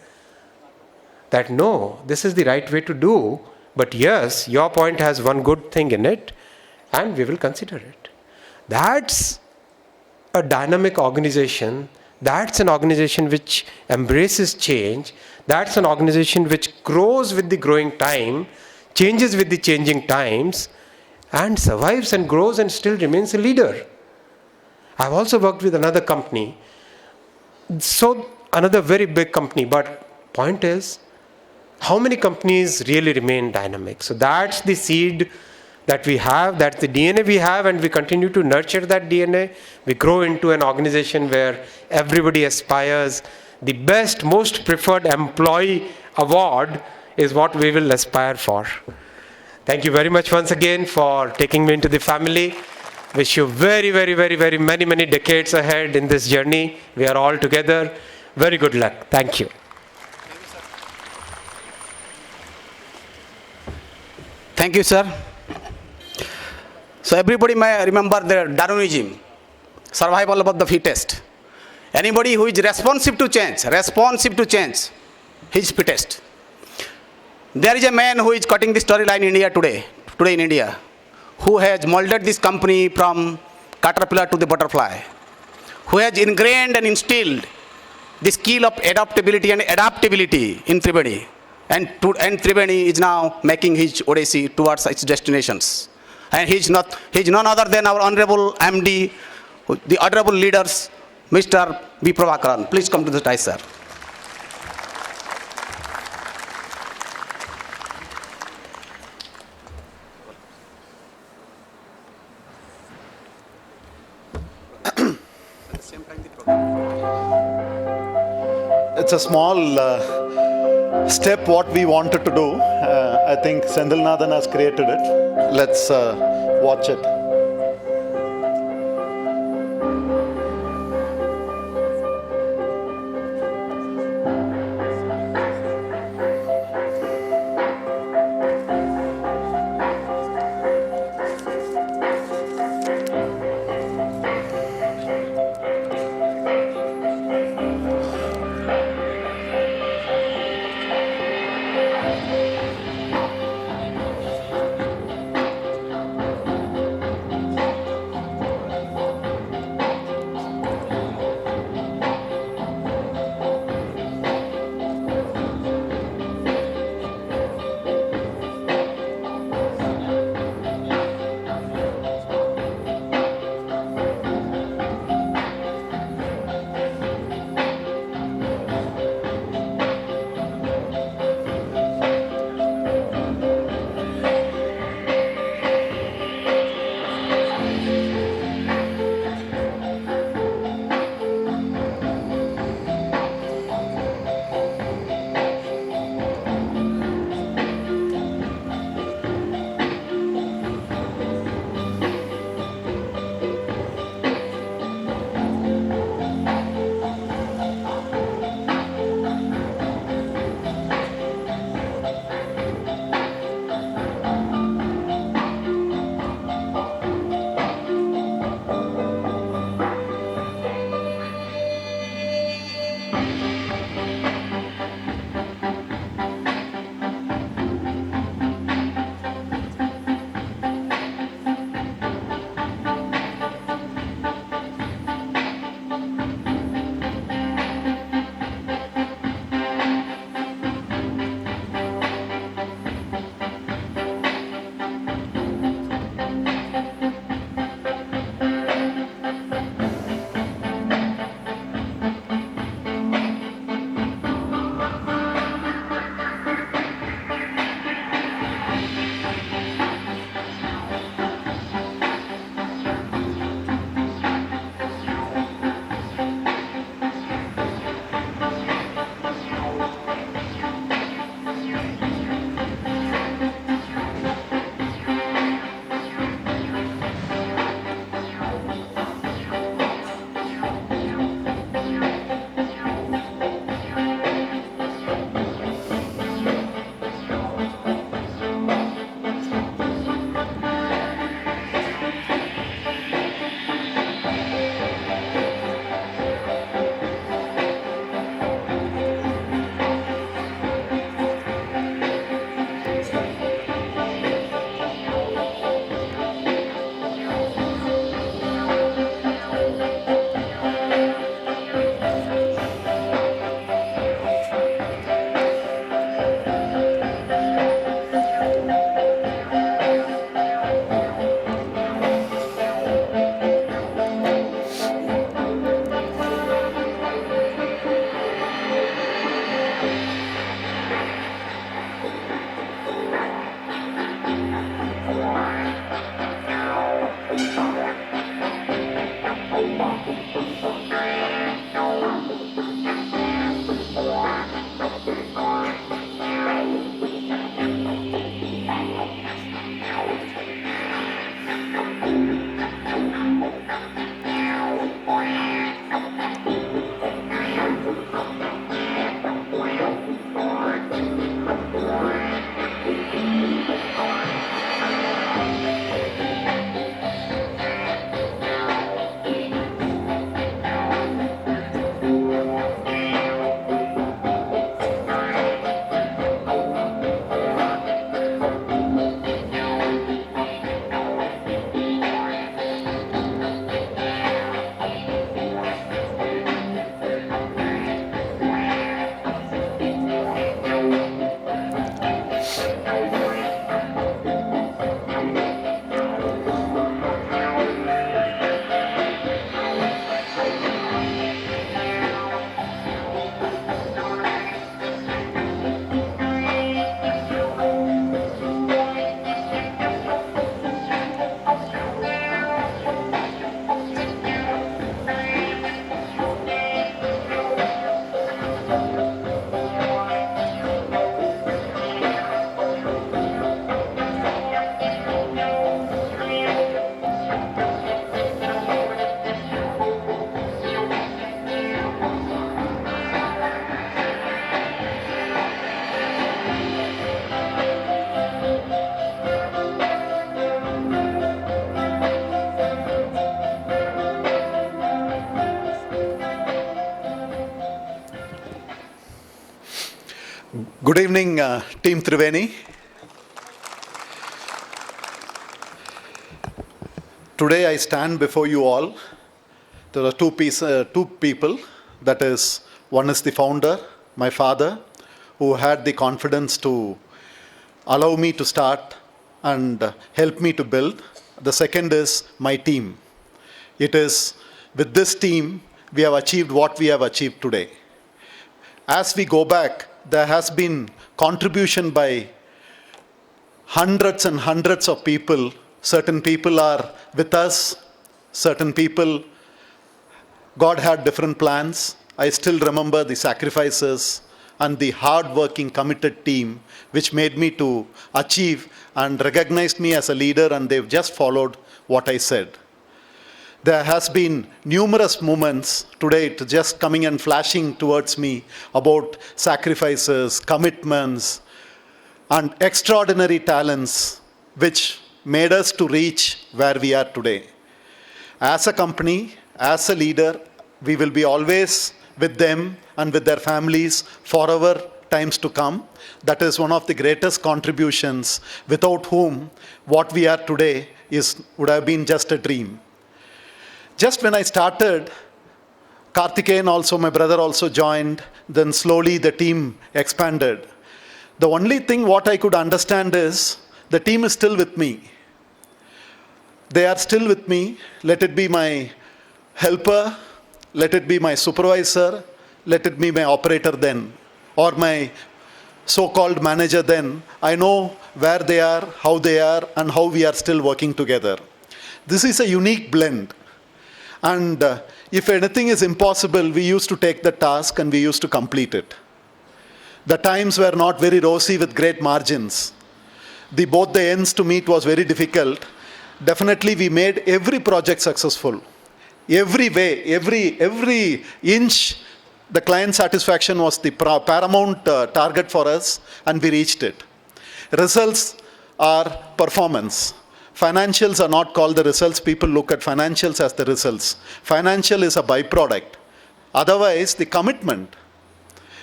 that no, this is the right way to do, but yes, your point has one good thing in it and we will consider it. That's a dynamic organization. That's an organization which embraces change. That's an organization which grows with the growing time, changes with the changing times, and survives and grows and still remains a leader. I've also worked with another company, so another very big company, but point is, how many companies really remain dynamic? So that's the seed that we have, that's the DNA we have, and we continue to nurture that DNA. We grow into an organization where everybody aspires. The best, most preferred employee award is what we will aspire for. Thank you very much once again for taking me into the family. Wish you very, very, very, very many, many decades ahead in this journey. We are all together. Very good luck. Thank you. Thank you, sir. So everybody may remember the Darwinism, survival of the fittest. Anybody who is responsive to change, he is fittest. There is a man who is cutting the storyline in India today in India, who has molded this company from caterpillar to the butterfly, who has ingrained and instilled the skill of adaptability and adaptability in Thriveni. And Thriveni is now making his odyssey towards its destinations. And he's none other than our honorable MD, the honorable leaders, Mr. B. Prabhakaran. Please come to the dais, sir. It's a small step what we wanted to do. I think Sendilnathan has created it. Let's watch it. Good evening, Team Thriveni. Today I stand before you all. There are two people. That is, one is the founder, my father, who had the confidence to allow me to start and help me to build. The second is my team. It is with this team we have achieved what we have achieved today. As we go back, there has been contribution by hundreds and hundreds of people. Certain people are with us, certain people, God had different plans. I still remember the sacrifices and the hard-working, committed team which made me to achieve and recognized me as a leader, and they've just followed what I said. There has been numerous moments today just coming and flashing towards me about sacrifices, commitments, and extraordinary talents which made us to reach where we are today. As a company, as a leader, we will be always with them and with their families forever times to come. That is one of the greatest contributions, without whom what we are today would have been just a dream. Just when I started, Karthikeyan also, my brother also joined, then slowly the team expanded. The only thing what I could understand is, the team is still with me. They are still with me. Let it be my helper, let it be my supervisor, let it be my operator then, or my so-called manager then. I know where they are, and how we are still working together. This is a unique blend. And if anything is impossible, we used to take the task and we used to complete it. The times were not very rosy with great margins. Both the ends to meet was very difficult. Definitely we made every project successful. Every way, every inch, the client satisfaction was the paramount target for us, and we reached it. Results are performance. Financials are not called the results. People look at financials as the results. Financial is a byproduct. Otherwise, the commitment.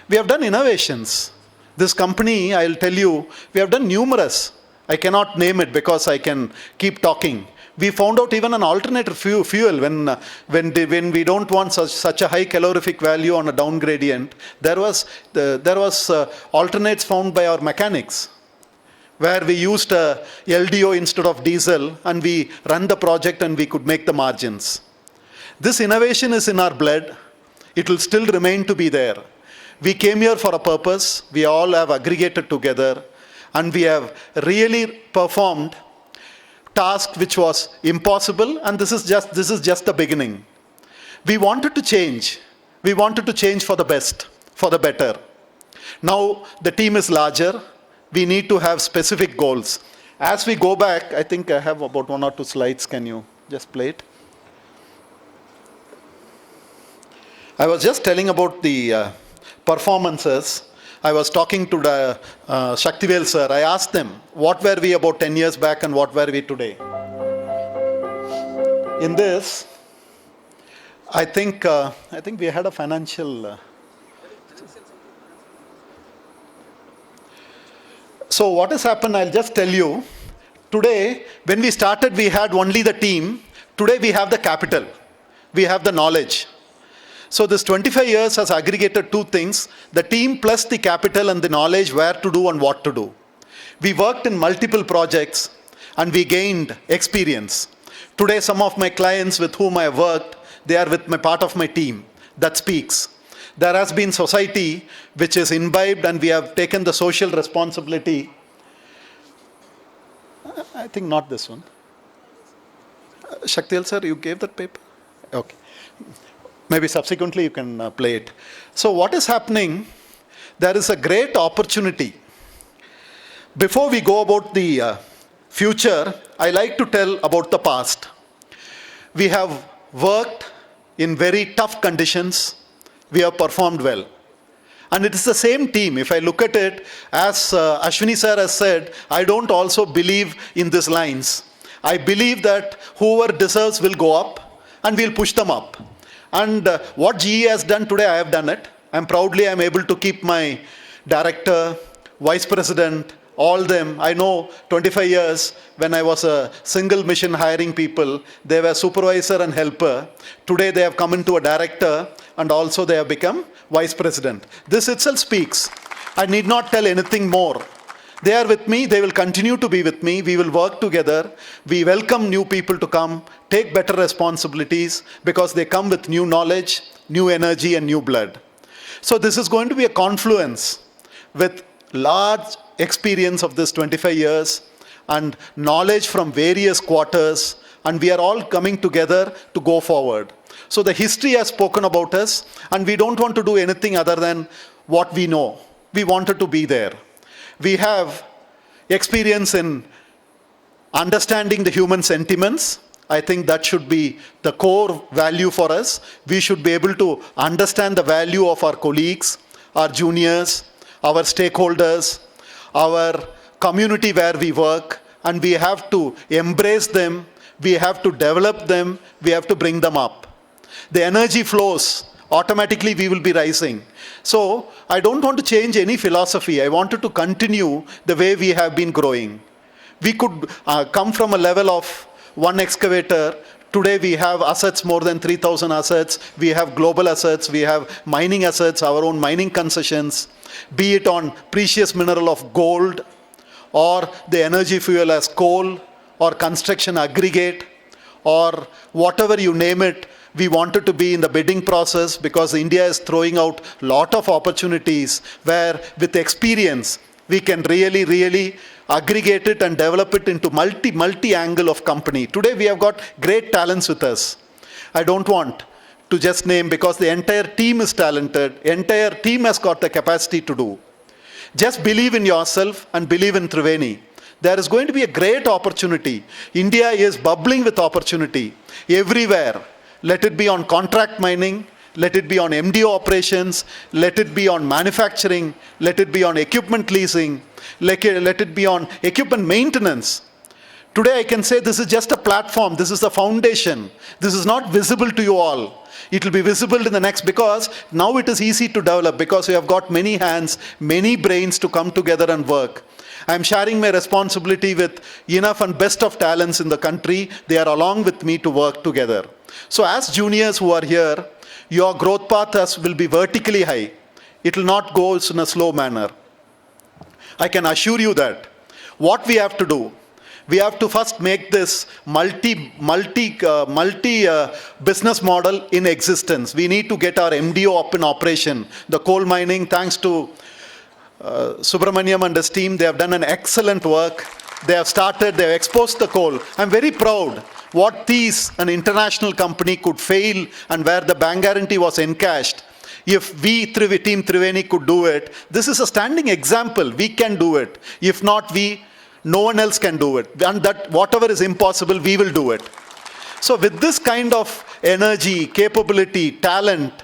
We have done innovations. This company, I'll tell you, we have done numerous. I cannot name it because I can keep talking. We found out even an alternative fuel when we don't want such a high calorific value on a down gradient. There was alternates found by our mechanics, where we used LDO instead of diesel, and we run the project and we could make the margins. This innovation is in our blood. It will still remain to be there. We came here for a purpose. We all have aggregated together, and we have really performed task which was impossible, and this is just the beginning. We wanted to change. We wanted to change for the best, for the better. Now the team is larger. We need to have specific goals. As we go back, I think I have about 1 or 2 slides. Can you just play it? I was just telling about the performances. I was talking to the Shaktivel sir. I asked them, what were we about 10 years back and what were we today? In this, I think we had a financial... So what has happened, I'll just tell you. Today, when we started, we had only the team. Today, we have the capital. We have the knowledge. So this 25 years has aggregated 2 things, the team plus the capital and the knowledge where to do and what to do. We worked in multiple projects and we gained experience. Today, some of my clients with whom I have worked, they are with my part of my team. That speaks. There has been society which is imbibed, and we have taken the social responsibility. I think not this one. Shaktil sir, you gave that paper? Okay. Maybe subsequently you can play it. So what is happening, there is a great opportunity. Before we go about the future, I like to tell about the past. We have worked in very tough conditions. We have performed well. And it is the same team. If I look at it, as Ashwini sir has said, I don't also believe in these lines. I believe that whoever deserves will go up, and we'll push them up. And what GE has done today, I have done it. I'm able to keep my director, vice president, all them. I know 25 years when I was a single mission hiring people, they were supervisor and helper. Today they have come into a director and also they have become vice president. This itself speaks. I need not tell anything more. They are with me, they will continue to be with me, we will work together, we welcome new people to come, take better responsibilities because they come with new knowledge, new energy and new blood. So this is going to be a confluence with large experience of this 25 years and knowledge from various quarters, and we are all coming together to go forward. So the history has spoken about us and we don't want to do anything other than what we know. We wanted to be there. We have experience in understanding the human sentiments. I think that should be the core value for us. We should be able to understand the value of our colleagues, our juniors, our stakeholders, our community where we work, and we have to embrace them, we have to develop them, we have to bring them up. The energy flows, automatically we will be rising. So I don't want to change any philosophy. I wanted to continue the way we have been growing. We could come from a level of one excavator. Today we have assets, more than 3,000 assets. We have global assets. We have mining assets, our own mining concessions, be it on precious mineral of gold or the energy fuel as coal or construction aggregate or whatever you name it. We wanted to be in the bidding process because India is throwing out a lot of opportunities where with experience we can really aggregate it and develop it into multi-angle of company. Today we have got great talents with us. I don't want to just name because the entire team is talented, entire team has got the capacity to do. Just believe in yourself and believe in Thriveni. There is going to be a great opportunity. India is bubbling with opportunity everywhere. Let it be on contract mining, let it be on MDO operations, let it be on manufacturing, let it be on equipment leasing, let it be on equipment maintenance. Today I can say this is just a platform, this is the foundation. This is not visible to you all. It will be visible in the next, because now it is easy to develop because we have got many hands, many brains to come together and work. I am sharing my responsibility with enough and best of talents in the country. They are along with me to work together. So as juniors who are here, your growth path will be vertically high. It will not go in a slow manner. I can assure you that. What we have to do, we have to first make this multi business model in existence. We need to get our MDO up in operation. The coal mining, thanks to Subramaniam and his team, they have done an excellent work. They have started, they have exposed the coal. I'm very proud what an international company could fail and where the bank guarantee was encashed. If we, Team Thriveni, could do it, this is a standing example. We can do it. If not we, no one else can do it. And that whatever is impossible, we will do it. So with this kind of energy, capability, talent,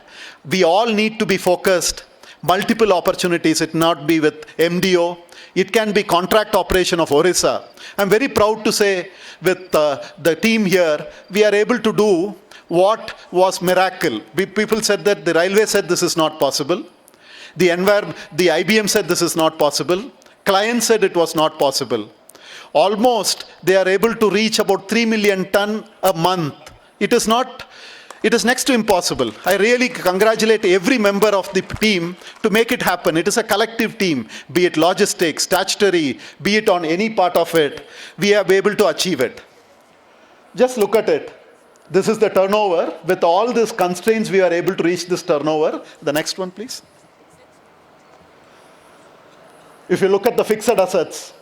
we all need to be focused. Multiple opportunities, it not be with MDO. It can be contract operation of Orissa. I'm very proud to say with the team here, we are able to do what was miracle. People said that the railway said this is not possible. The IBM said this is not possible. Clients said it was not possible. Almost they are able to reach about 3 million ton a month. It is next to impossible. I really congratulate every member of the team to make it happen. It is a collective team, be it logistics, statutory, be it on any part of it, we are able to achieve it. Just look at it. This is the turnover. With all these constraints, we are able to reach this turnover. The next one, please. If you look at the fixed assets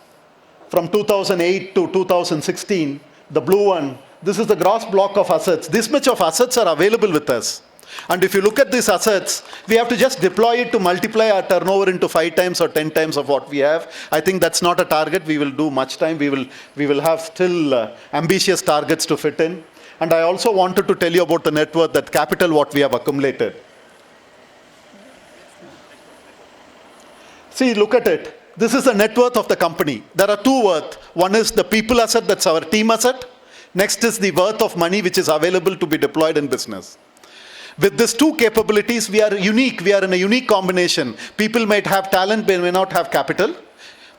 from 2008 to 2016, the blue one, this is the gross block of assets. This much of assets are available with us. And if you look at these assets, we have to just deploy it to multiply our turnover into 5 times or 10 times of what we have. I think that's not a target. We will do much time. We will have still ambitious targets to fit in. And I also wanted to tell you about the net worth, that capital what we have accumulated. See, look at it. This is the net worth of the company. There are two worth. One is the people asset, that's our team asset. Next is the worth of money which is available to be deployed in business. With these two capabilities, we are unique. We are in a unique combination. People might have talent, they may not have capital.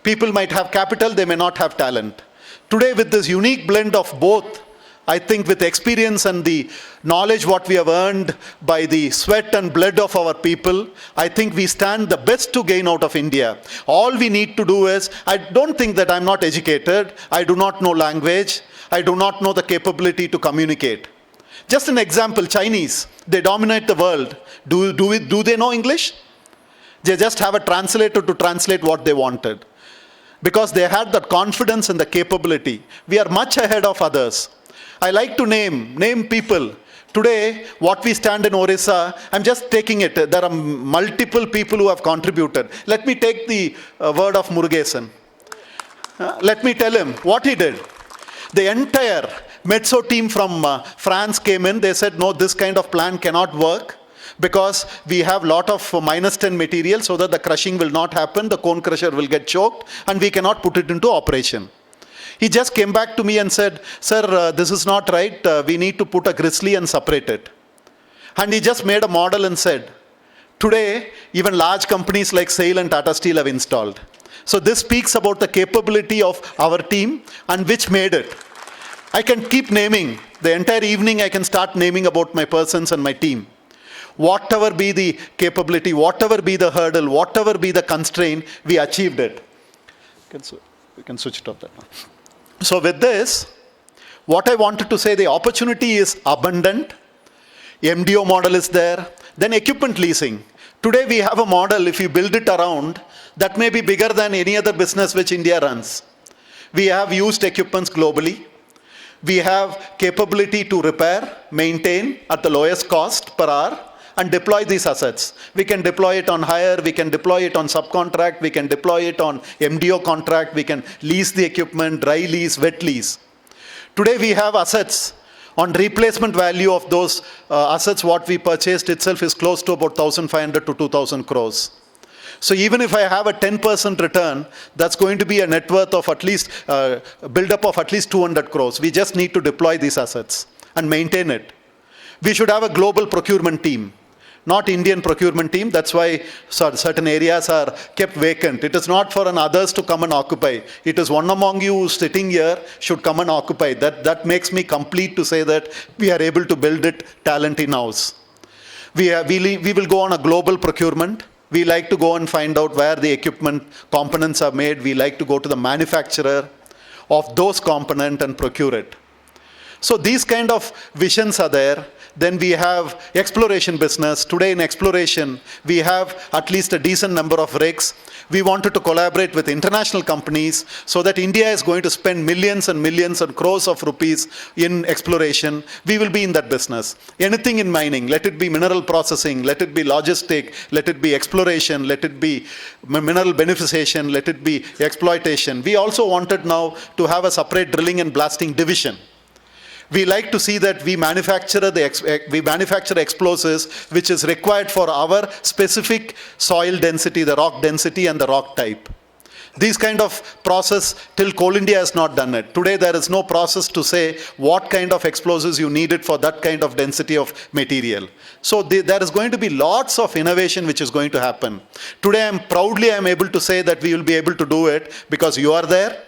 People might have capital, they may not have talent. Today, with this unique blend of both, I think with experience and the knowledge what we have earned by the sweat and blood of our people, I think we stand the best to gain out of India. All we need to do is, I don't think that I'm not educated, I do not know language, I do not know the capability to communicate. Just an example, Chinese, they dominate the world. Do they know English? They just have a translator to translate what they wanted. Because they had that confidence and the capability. We are much ahead of others. I like to name people. Today, what we stand in Orissa, I'm just taking it. There are multiple people who have contributed. Let me take the word of Murugesan. Let me tell him what he did. The entire Mezzo team from France came in. They said, no, this kind of plan cannot work because we have lot of -10 material so that the crushing will not happen, the cone crusher will get choked, and we cannot put it into operation. He just came back to me and said, sir, this is not right. We need to put a grizzly and separate it. And he just made a model and said, today, even large companies like SAIL and Tata Steel have installed. So this speaks about the capability of our team and which made it. I can keep naming. The entire evening I can start naming about my persons and my team. Whatever be the capability, whatever be the hurdle, whatever be the constraint, we achieved it. We can switch it off that now. So with this, what I wanted to say, the opportunity is abundant. MDO model is there. Then equipment leasing. Today we have a model, if you build it around, that may be bigger than any other business which India runs. We have used equipments globally. We have capability to repair, maintain at the lowest cost per hour, and deploy these assets. We can deploy it on hire, we can deploy it on subcontract, we can deploy it on MDO contract, we can lease the equipment, dry lease, wet lease. Today we have assets. On replacement value of those assets, what we purchased itself is close to about 1,500 to 2,000 crores. So even if I have a 10% return, that's going to be a net worth of at least, build-up of at least 200 crores. We just need to deploy these assets and maintain it. We should have a global procurement team, not Indian procurement team. That's why certain areas are kept vacant. It is not for others to come and occupy. It is one among you who's sitting here should come and occupy. That makes me complete to say that we are able to build it talent in-house. We will go on a global procurement. We like to go and find out where the equipment components are made. We like to go to the manufacturer of those components and procure it. So these kind of visions are there. Then we have exploration business. Today in exploration, we have at least a decent number of rigs. We wanted to collaborate with international companies so that India is going to spend millions and millions and crores of rupees in exploration. We will be in that business. Anything in mining, let it be mineral processing, let it be logistic, let it be exploration, let it be mineral beneficiation, let it be exploitation. We also wanted now to have a separate drilling and blasting division. We like to see that we manufacture explosives which is required for our specific soil density, the rock density and the rock type. These kind of process, till Coal India has not done it. Today there is no process to say what kind of explosives you needed for that kind of density of material. So there is going to be lots of innovation which is going to happen. Today I am able to say that we will be able to do it because you are there.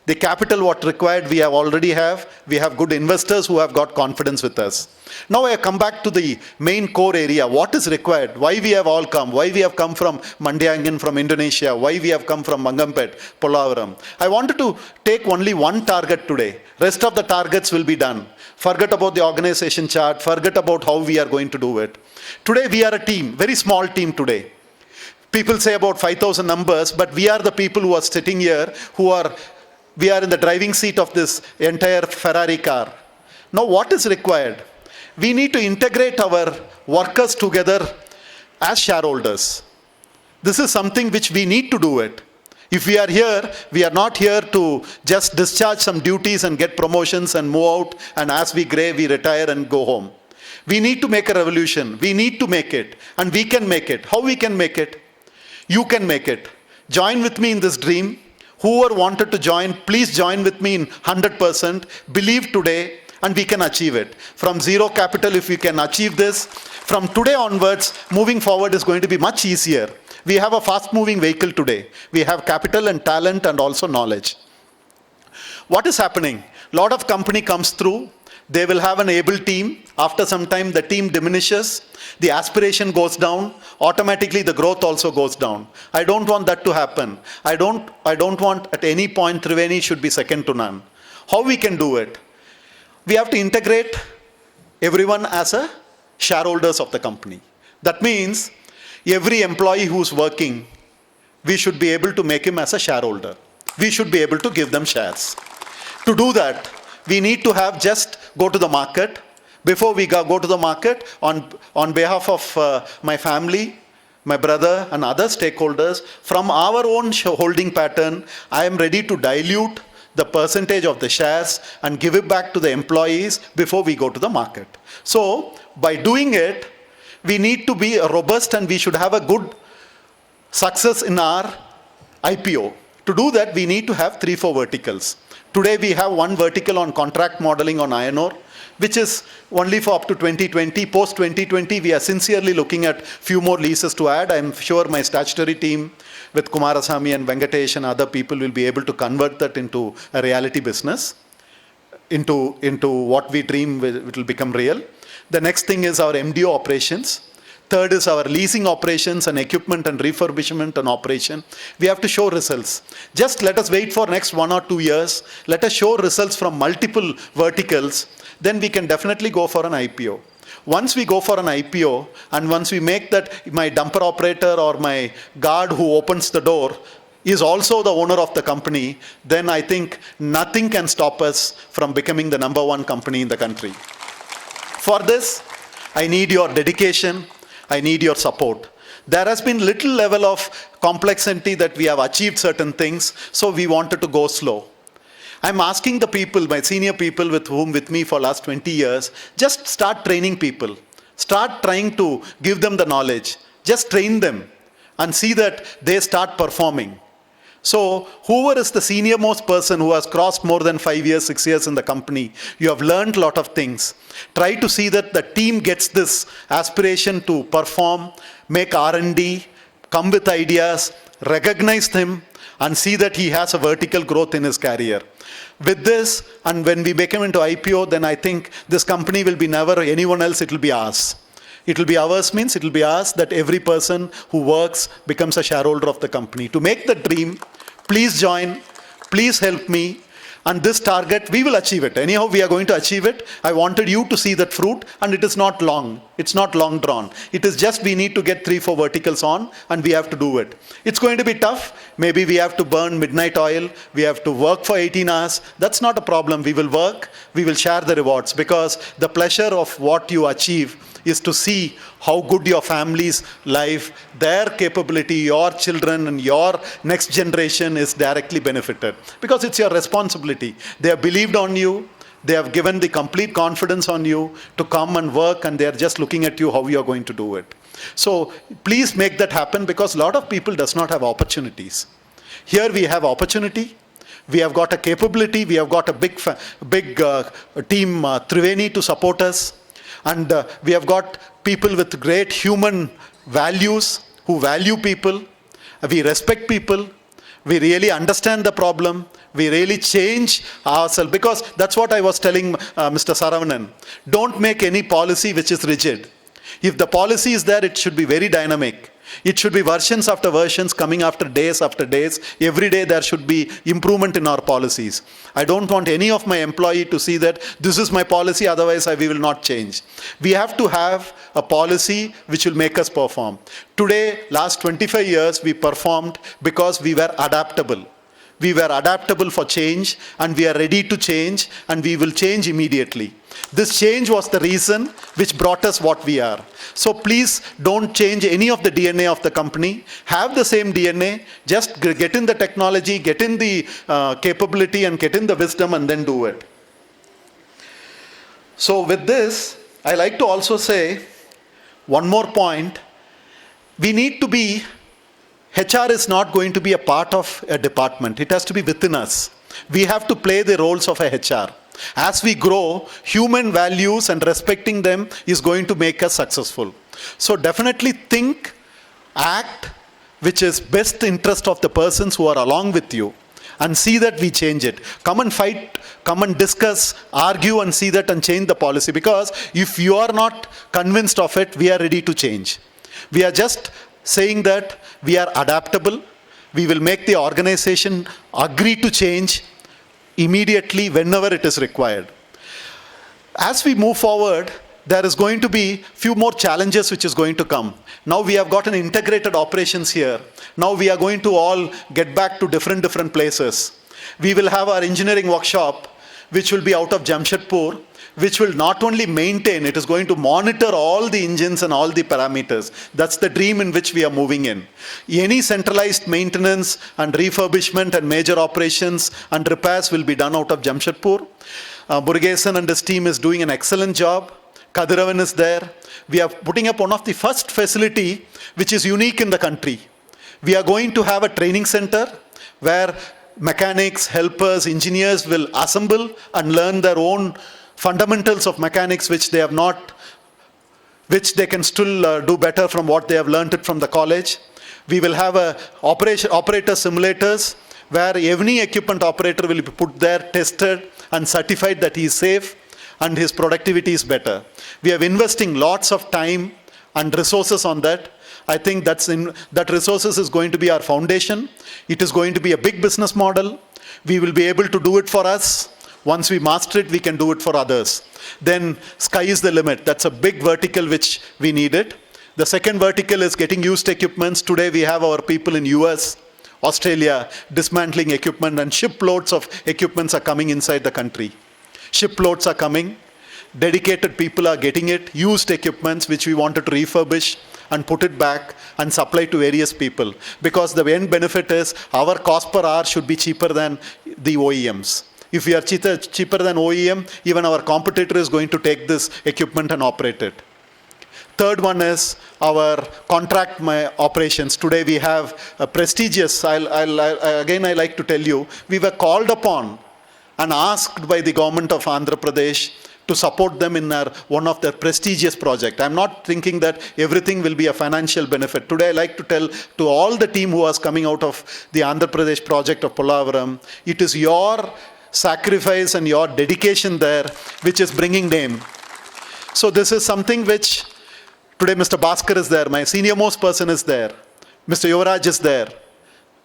The capital what required we already have. We have good investors who have got confidence with us. Now I come back to the main core area. What is required? Why we have all come? Why we have come from Mandiangan, from Indonesia? Why we have come from Mangampet, Polavaram? I wanted to take only one target today. Rest of the targets will be done. Forget about the organization chart. Forget about how we are going to do it. Today we are a team, very small team today. People say about 5,000 numbers, but we are the people who are sitting here we are in the driving seat of this entire Ferrari car. Now what is required? We need to integrate our workers together as shareholders. This is something which we need to do it. If we are here, we are not here to just discharge some duties and get promotions and move out, and as we grey, we retire and go home. We need to make a revolution. We need to make it, and we can make it. How we can make it? You can make it. Join with me in this dream. Whoever wanted to join, please join with me in 100%. Believe today and we can achieve it. From zero capital, if we can achieve this, from today onwards, moving forward is going to be much easier. We have a fast-moving vehicle today. We have capital and talent and also knowledge. What is happening? A lot of company comes through. They will have an able team. After some time, the team diminishes. The aspiration goes down. Automatically, the growth also goes down. I don't want that to happen. I don't want at any point Thriveni should be second to none. How we can do it? We have to integrate everyone as a shareholders of the company. That means every employee who's working, we should be able to make him as a shareholder. We should be able to give them shares. To do that, we need to have just go to the market. Before we go to the market, on behalf of my family, my brother and other stakeholders, from our own holding pattern, I am ready to dilute the percentage of the shares and give it back to the employees before we go to the market. So, by doing it, we need to be robust and we should have a good success in our IPO. To do that, we need to have 3-4 verticals. Today we have one vertical on contract modeling on iron ore, which is only for up to 2020. Post 2020, we are sincerely looking at few more leases to add. I'm sure my statutory team with Kumarasamy and Venkatesh and other people will be able to convert that into a reality business, into what we dream it will become real. The next thing is our MDO operations. Third is our leasing operations and equipment and refurbishment and operation. We have to show results. Just let us wait for next 1 or 2 years. Let us show results from multiple verticals. Then we can definitely go for an IPO. Once we go for an IPO and once we make that my dumper operator or my guard who opens the door is also the owner of the company, then I think nothing can stop us from becoming the #1 company in the country. For this, I need your dedication. I need your support. There has been little level of complexity that we have achieved certain things, so we wanted to go slow. I'm asking the people, my senior people with me for last 20 years, just start training people. Start trying to give them the knowledge. Just train them and see that they start performing. So whoever is the senior most person who has crossed more than 5 years, 6 years in the company, you have learned a lot of things. Try to see that the team gets this aspiration to perform, make R&D, come with ideas, recognize them, and see that he has a vertical growth in his career. With this, and when we make him into IPO, then I think this company will be never anyone else, it will be ours. It will be ours means it will be ours that every person who works becomes a shareholder of the company. To make the dream, please join, please help me, and this target, we will achieve it. Anyhow, we are going to achieve it. I wanted you to see that fruit, and it is not long. It's not long drawn. It is just we need to get 3-4 verticals on, and we have to do it. It's going to be tough. Maybe we have to burn midnight oil. We have to work for 18 hours. That's not a problem. We will work. We will share the rewards, because the pleasure of what you achieve is to see how good your family's life, their capability, your children and your next generation is directly benefited. Because it's your responsibility. They have believed on you. They have given the complete confidence on you to come and work, and they are just looking at you how you are going to do it. So please make that happen, because a lot of people does not have opportunities. Here we have opportunity. We have got a capability. We have got a big team, Thriveni, to support us. And we have got people with great human values who value people. We respect people. We really understand the problem. We really change ourselves, because that's what I was telling Mr. Saravanan. Don't make any policy which is rigid. If the policy is there, it should be very dynamic. It should be versions after versions, coming after days. Every day there should be improvement in our policies. I don't want any of my employee to see that this is my policy, otherwise we will not change. We have to have a policy which will make us perform. Today, last 25 years, we performed because we were adaptable. We were adaptable for change, and we are ready to change, and we will change immediately. This change was the reason which brought us what we are. So please don't change any of the DNA of the company. Have the same DNA. Just get in the technology, get in the capability, and get in the wisdom, and then do it. So with this, I like to also say one more point. We need to be HR is not going to be a part of a department. It has to be within us. We have to play the roles of a HR. As we grow, human values and respecting them is going to make us successful. So definitely think, act, which is best interest of the persons who are along with you, and see that we change it. Come and fight, come and discuss, argue and see that and change the policy. Because if you are not convinced of it, we are ready to change. We are just saying that we are adaptable. We will make the organization agree to change immediately whenever it is required. As we move forward, there is going to be few more challenges which is going to come. Now we have got an integrated operations here. Now we are going to all get back to different places. We will have our engineering workshop, which will be out of Jamshedpur, which will not only maintain, it is going to monitor all the engines and all the parameters. That's the dream in which we are moving in. Any centralized maintenance and refurbishment and major operations and repairs will be done out of Jamshedpur. Murugesan and his team is doing an excellent job. Kadiravan is there. We are putting up one of the first facility which is unique in the country. We are going to have a training center where mechanics, helpers, engineers will assemble and learn their own fundamentals of mechanics which they have not, which they can still do better from what they have learned it from the college. We will have a operator simulators where any equipment operator will be put there, tested and certified that he is safe and his productivity is better. We are investing lots of time and resources on that. I think that resources is going to be our foundation. It is going to be a big business model. We will be able to do it for us. Once we master it, we can do it for others. Then sky is the limit. That's a big vertical which we needed. The second vertical is getting used equipments. Today we have our people in US, Australia, dismantling equipment, and shiploads of equipments are coming inside the country. Shiploads are coming. Dedicated people are getting it. Used equipments which we wanted to refurbish and put it back and supply to various people. Because the end benefit is our cost per hour should be cheaper than the OEMs. If we are cheaper than OEM, even our competitor is going to take this equipment and operate it. Third one is our contract operations. Today we have a prestigious, I like to tell you, we were called upon and asked by the government of Andhra Pradesh to support them in one of their prestigious projects. I'm not thinking that everything will be a financial benefit. Today I like to tell to all the team who was coming out of the Andhra Pradesh project of Polavaram, it is your sacrifice and your dedication there which is bringing name. So this is something which, today Mr. Bhaskar is there, my senior most person is there, Mr. Yuvraj is there.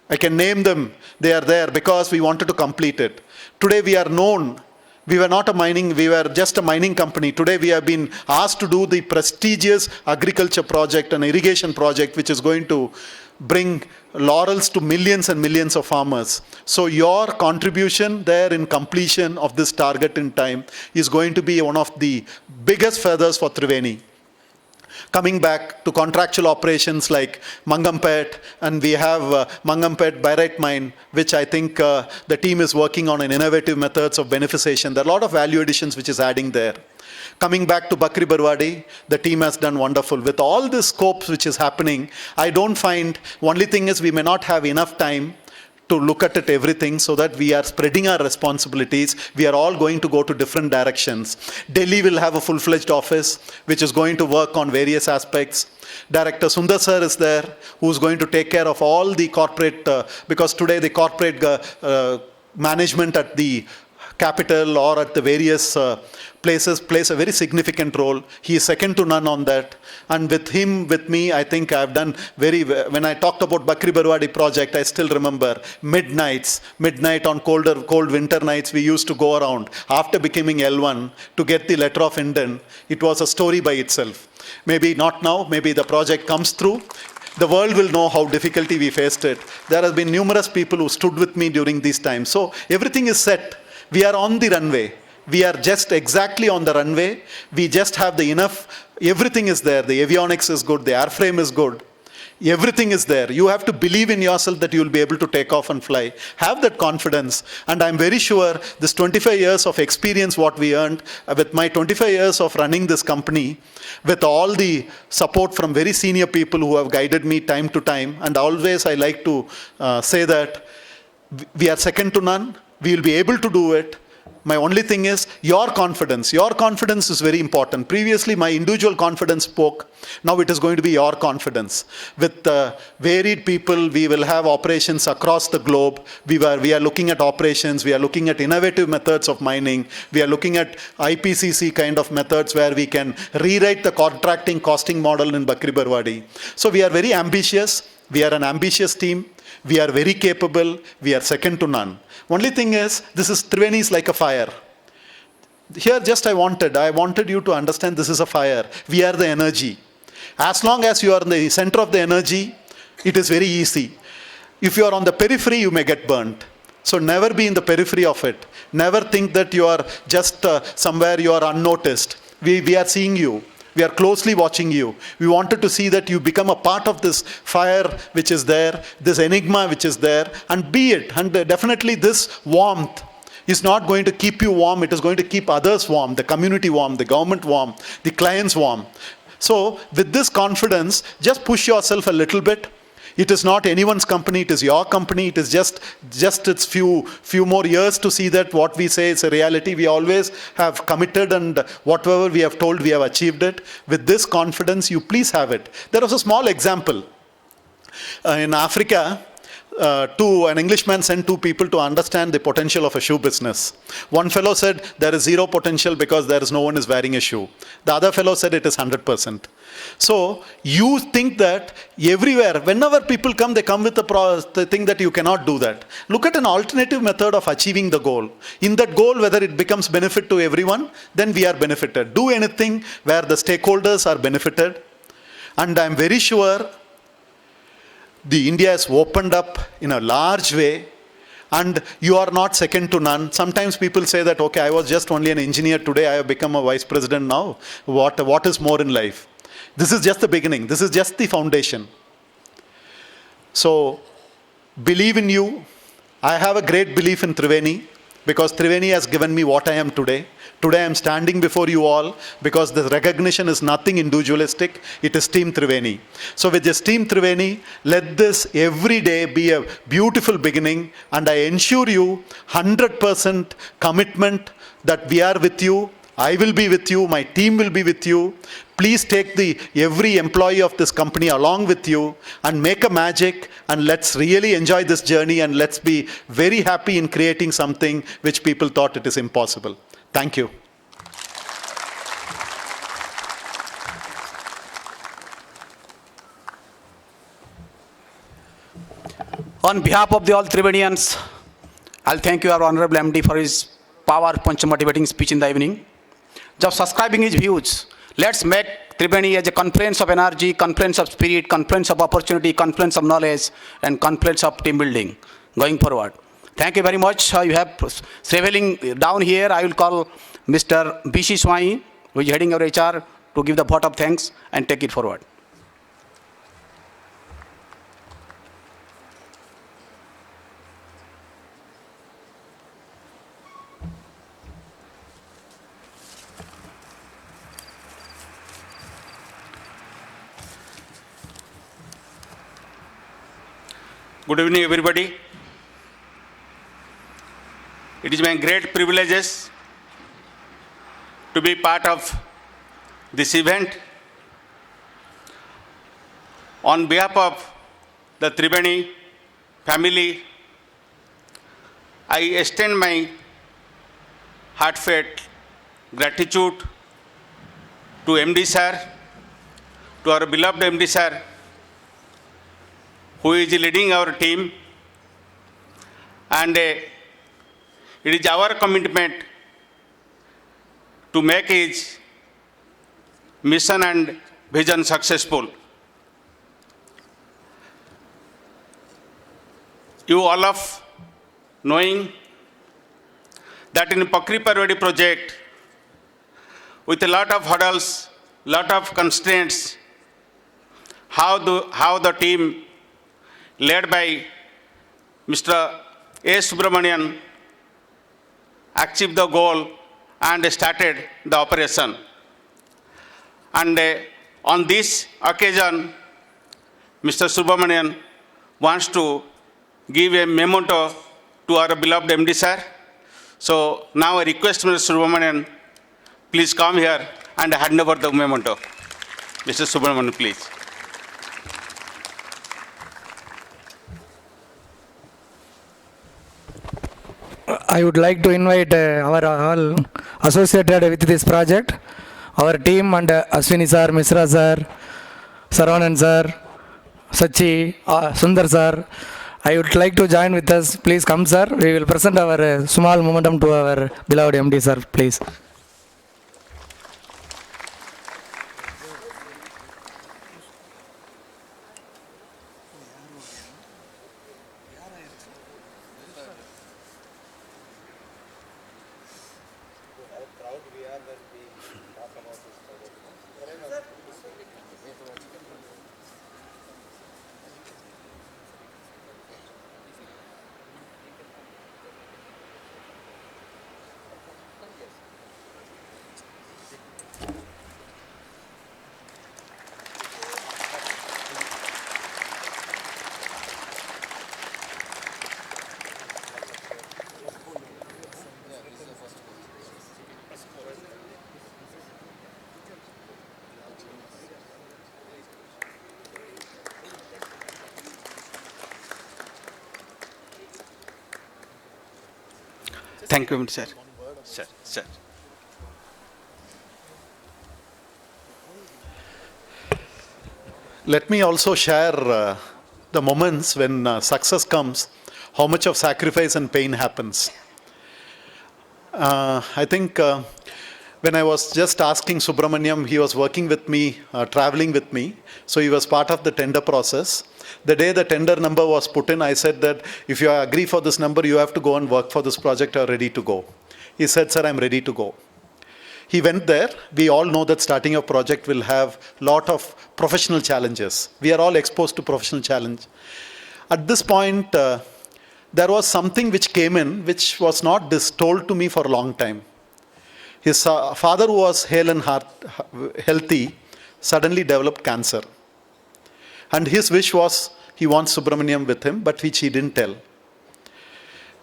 I can name them, they are there because we wanted to complete it. Today we are known, we were just a mining company. Today we have been asked to do the prestigious agriculture project and irrigation project which is going to bring laurels to millions and millions of farmers. So your contribution there in completion of this target in time is going to be one of the biggest feathers for Thriveni. Coming back to contractual operations like Mangampet, and we have Mangampet Byrite Mine, which I think the team is working on in innovative methods of beneficiation. There are a lot of value additions which is adding there. Coming back to Bakri Barwadi, the team has done wonderful. With all the scopes which is happening, I don't find, only thing is we may not have enough time to look at it everything so that we are spreading our responsibilities. We are all going to go to different directions. Delhi will have a full-fledged office which is going to work on various aspects. Director Sundar sir is there who is going to take care of all the corporate, because today the corporate management at the capital or at the various places plays a very significant role. He is second to none on that. And with him, with me, I think I've done when I talked about Bakri Barwadi project, I still remember midnight on cold winter nights, we used to go around after becoming L1 to get the letter of intent. It was a story by itself. Maybe not now, maybe the project comes through. The world will know how difficulty we faced it. There have been numerous people who stood with me during these times. So everything is set. We are on the runway. We are just exactly on the runway. We just have the enough, everything is there. The avionics is good, the airframe is good. Everything is there. You have to believe in yourself that you will be able to take off and fly. Have that confidence. And I'm very sure this 25 years of experience what we earned, with my 25 years of running this company, with all the support from very senior people who have guided me time to time, and always I like to say that we are second to none. We will be able to do it. My only thing is your confidence. Your confidence is very important. Previously, my individual confidence spoke. Now it is going to be your confidence. With varied people, we will have operations across the globe. We are looking at operations. We are looking at innovative methods of mining. We are looking at IPCC kind of methods where we can rewrite the contracting costing model in Bakri Barwadi. So we are very ambitious. We are an ambitious team. We are very capable. We are second to none. Only thing is, Thriveni is like a fire. Here just I wanted you to understand this is a fire. We are the energy. As long as you are in the center of the energy, it is very easy. If you are on the periphery, you may get burnt. So never be in the periphery of it. Never think that you are just somewhere you are unnoticed. We are seeing you. We are closely watching you. We wanted to see that you become a part of this fire which is there, this enigma which is there, and be it. And definitely this warmth is not going to keep you warm. It is going to keep others warm, the community warm, the government warm, the clients warm. So with this confidence, just push yourself a little bit. It is not anyone's company, it is your company. It is just its few more years to see that what we say is a reality. We always have committed, and whatever we have told, we have achieved it. With this confidence, you please have it. There was a small example. In Africa, an Englishman sent two people to understand the potential of a shoe business. One fellow said there is zero potential because no one is wearing a shoe. The other fellow said it is 100%. So you think that everywhere, whenever people come, they come with the thing that you cannot do that. Look at an alternative method of achieving the goal. In that goal, whether it becomes benefit to everyone, then we are benefited. Do anything where the stakeholders are benefited. And I'm very sure India has opened up in a large way, and you are not second to none. Sometimes people say that, okay, I was just only an engineer today, I have become a vice president now. What is more in life? This is just the beginning. This is just the foundation. So, believe in you. I have a great belief in Thriveni, because Thriveni has given me what I am today. Today I am standing before you all because the recognition is nothing individualistic. It is Team Thriveni. So with this Team Thriveni, let this every day be a beautiful beginning, and I ensure you 100% commitment that we are with you. I will be with you. My team will be with you. Please take every employee of this company along with you and make a magic, and let's really enjoy this journey, and let's be very happy in creating something which people thought it is impossible. Thank you. On behalf of the all Thrivenians, I'll thank you, our Honorable MD, for his power punch motivating speech in the evening. Just subscribing his views, let's make Thriveni as a confluence of energy, confluence of spirit, confluence of opportunity, confluence of knowledge, and confluence of team building going forward. Thank you very much. You have traveling down here. I will call Mr. B.C. Swai, who is heading our HR, to give the vote of thanks and take it forward. Good evening, everybody. It is my great privilege to be part of this event. On behalf of the Thriveni family, I extend my heartfelt gratitude to MD sir, to our beloved MD sir, who is leading our team, and it is our commitment to make his mission and vision successful. You all of knowing that in Bakri Barwadi project, with a lot of hurdles, lot of constraints, how the team led by Mr. A. Subramanian achieved the goal and started the operation. And on this occasion, Mr. Subramanian wants to give a memento to our beloved MD sir. So now I request Mr. Subramanian, please come here and hand over the memento. Mr. Subramanian, please. I would like to invite our all associated with this project, our team and Ashwini sir, Misra sir, Saravanan sir, Sachi, Sundar sir. I would like to join with us. Please come, sir. We will present our small momentum to our beloved MD, sir. Please. Thank you, sir. Sir. Let me also share the moments when success comes, how much of sacrifice and pain happens. I think when I was just asking Subramaniam, he was working with me, traveling with me, so he was part of the tender process. The day the tender number was put in, I said that if you agree for this number, you have to go and work for this project, or ready to go. He said, sir, I'm ready to go. He went there. We all know that starting a project will have a lot of professional challenges. We are all exposed to professional challenge. At this point, there was something which came in, which was not told to me for a long time. His father, who was hale and healthy, suddenly developed cancer. And his wish was he wants Subramaniam with him, but which he didn't tell.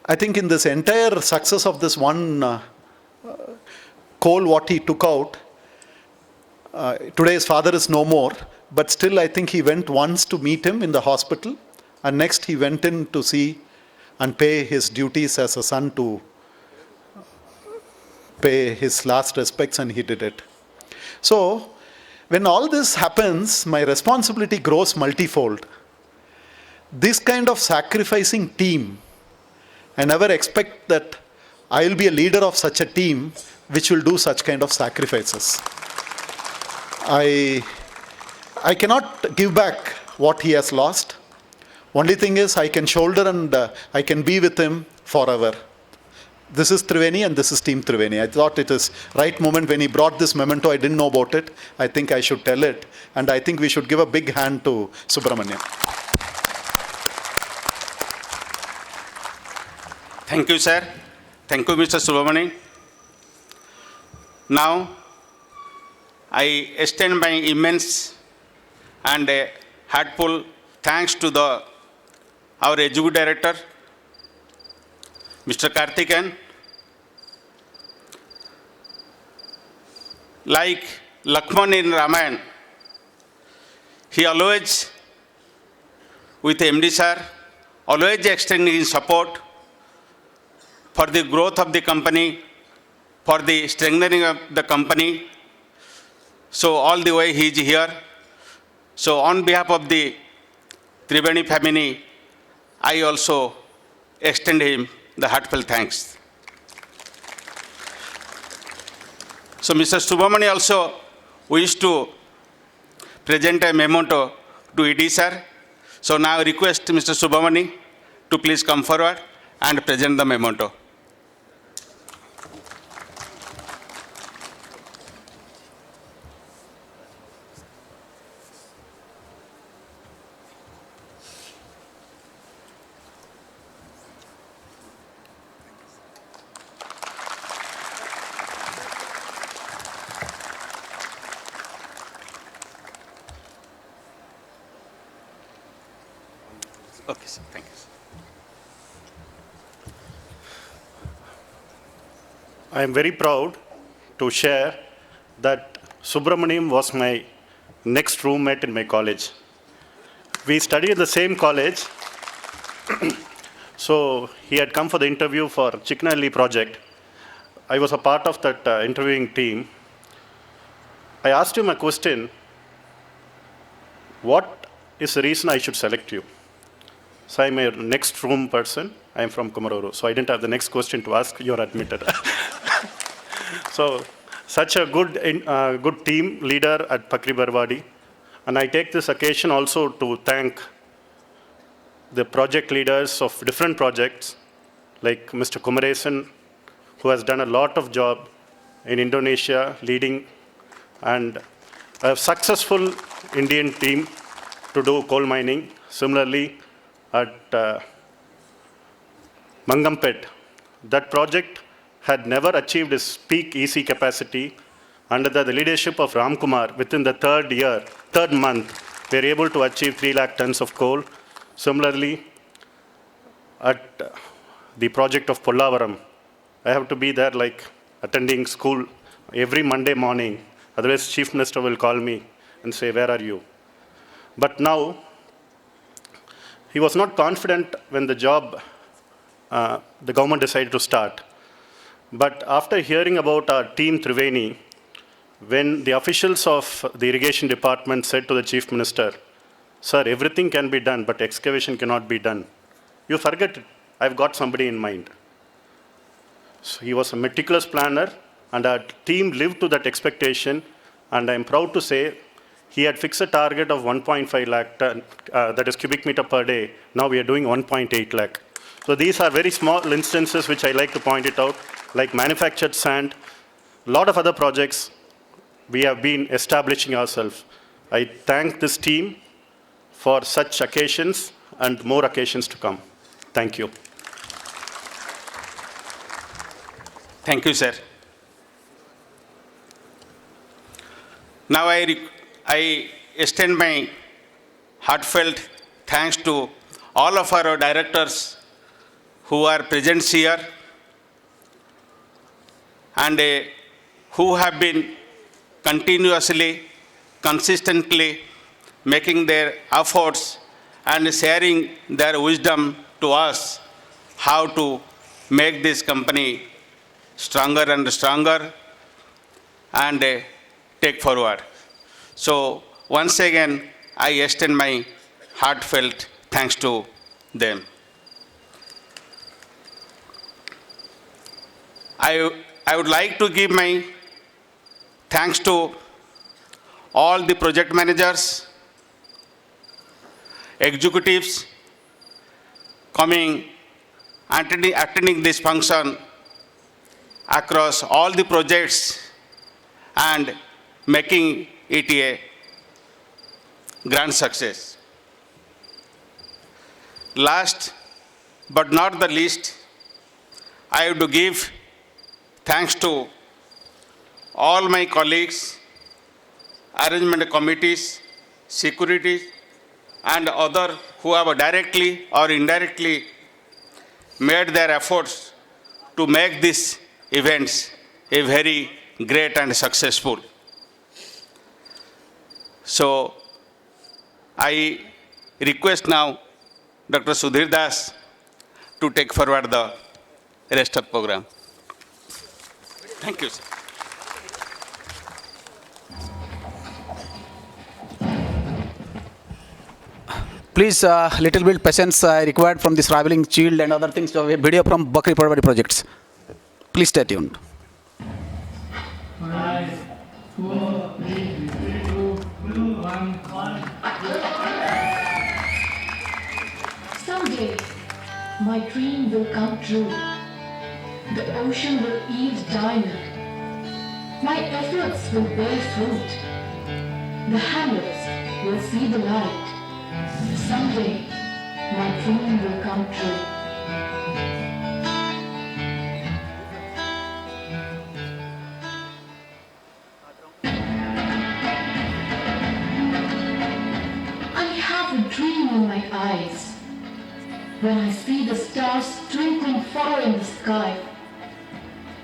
I think in this entire success of this one coal what he took out, today his father is no more, but still I think he went once to meet him in the hospital, and next he went in to see and pay his duties as a son, to pay his last respects, and he did it. So when all this happens, my responsibility grows multifold. This kind of sacrificing team, I never expect that I will be a leader of such a team which will do such kind of sacrifices. I cannot give back what he has lost. Only thing is I can shoulder and I can be with him forever. This is Thriveni and this is Team Thriveni. I thought it is right moment when he brought this memento. I didn't know about it. I think I should tell it. And I think we should give a big hand to Subramaniam. Thank you, sir. Thank you, Mr. Subramanian. Now, I extend my immense and heartful thanks to our Executive Director, Mr. Karthikeyan. Like Lakshman in Ramayana, he always, with MD sir, always extending his support for the growth of the company, for the strengthening of the company. So all the way he is here. So on behalf of the Thriveni family, I also extend him the heartfelt thanks. So Mr. Subramani also wishes to present a memento to ED sir. So now I request Mr. Subramani to please come forward and present the memento. Okay, sir. Thank you. I am very proud to share that Subramaniam was my next roommate in my college. We studied in the same college. So he had come for the interview for Chiknalli project. I was a part of that interviewing team. I asked him a question, what is the reason I should select you? So I'm a next room person. I'm from Kumaruru. So I didn't have the next question to ask. You're admitted. So such a good team leader at Pakri Barwadi. And I take this occasion also to thank the project leaders of different projects, like Mr. Kumaresan, who has done a lot of job in Indonesia, leading and a successful Indian team to do coal mining. Similarly, at Mangampet, that project had never achieved its peak EC capacity. Under the leadership of Ram Kumar, within the third month, we were able to achieve 3 lakh tons of coal. Similarly, at the project of Pollavaram, I have to be there like attending school every Monday morning. Otherwise, Chief Minister will call me and say, where are you? But now, he was not confident when the government decided to start. But after hearing about our team Thriveni, when the officials of the irrigation department said to the Chief Minister, sir, everything can be done, but excavation cannot be done. You forget it. I've got somebody in mind. So he was a meticulous planner, and our team lived to that expectation. And I'm proud to say he had fixed a target of 1.5 lakh ton, that is cubic meter per day. Now we are doing 1.8 lakh. So these are very small instances which I like to point it out, like manufactured sand, a lot of other projects we have been establishing ourselves. I thank this team for such occasions and more occasions to come. Thank you. Thank you, sir. Now I extend my heartfelt thanks to all of our directors who are present here and who have been continuously, consistently making their efforts and sharing their wisdom to us how to make this company stronger and stronger and take forward. So once again, I extend my heartfelt thanks to them. I would like to give my thanks to all the project managers, executives coming, attending this function across all the projects and making it a grand success. Last but not the least, I have to give thanks to all my colleagues, arrangement committees, security, and others who have directly or indirectly made their efforts to make these events a very great and successful. So I request now Dr. Sudhir Das to take forward the rest of the program. Thank you, sir. Please, little bit patience required from this traveling child and other things. So a video from Bakri Parwadi projects. Please stay tuned. 5, 4, 3, 2, 1. Someday, my dream will come true. The ocean will yield diamond. My efforts will bear fruit. The hamlets will see the light. Someday, my dream will come true. I have a dream in my eyes. When I see the stars twinkling far in the sky,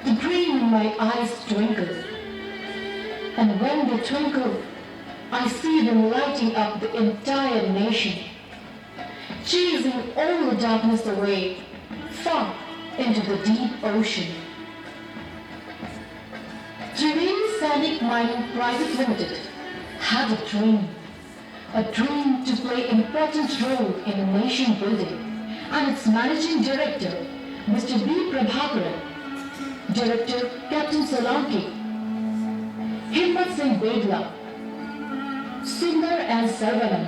the dream in my eyes twinkle. And when they twinkle, I see them lighting up the entire nation, chasing all the darkness away, far into the deep ocean. Thriveni Sanic Mining Private Limited had a dream to play an important role in nation building, and its managing director, Mr. B. Prabhakaran, Director Captain Solanki, Himmat Singh Bedla, Sundar and Sarvanam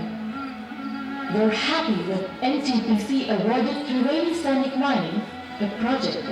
were happy with NTPC awarded Thriveni Sanic Mining a project.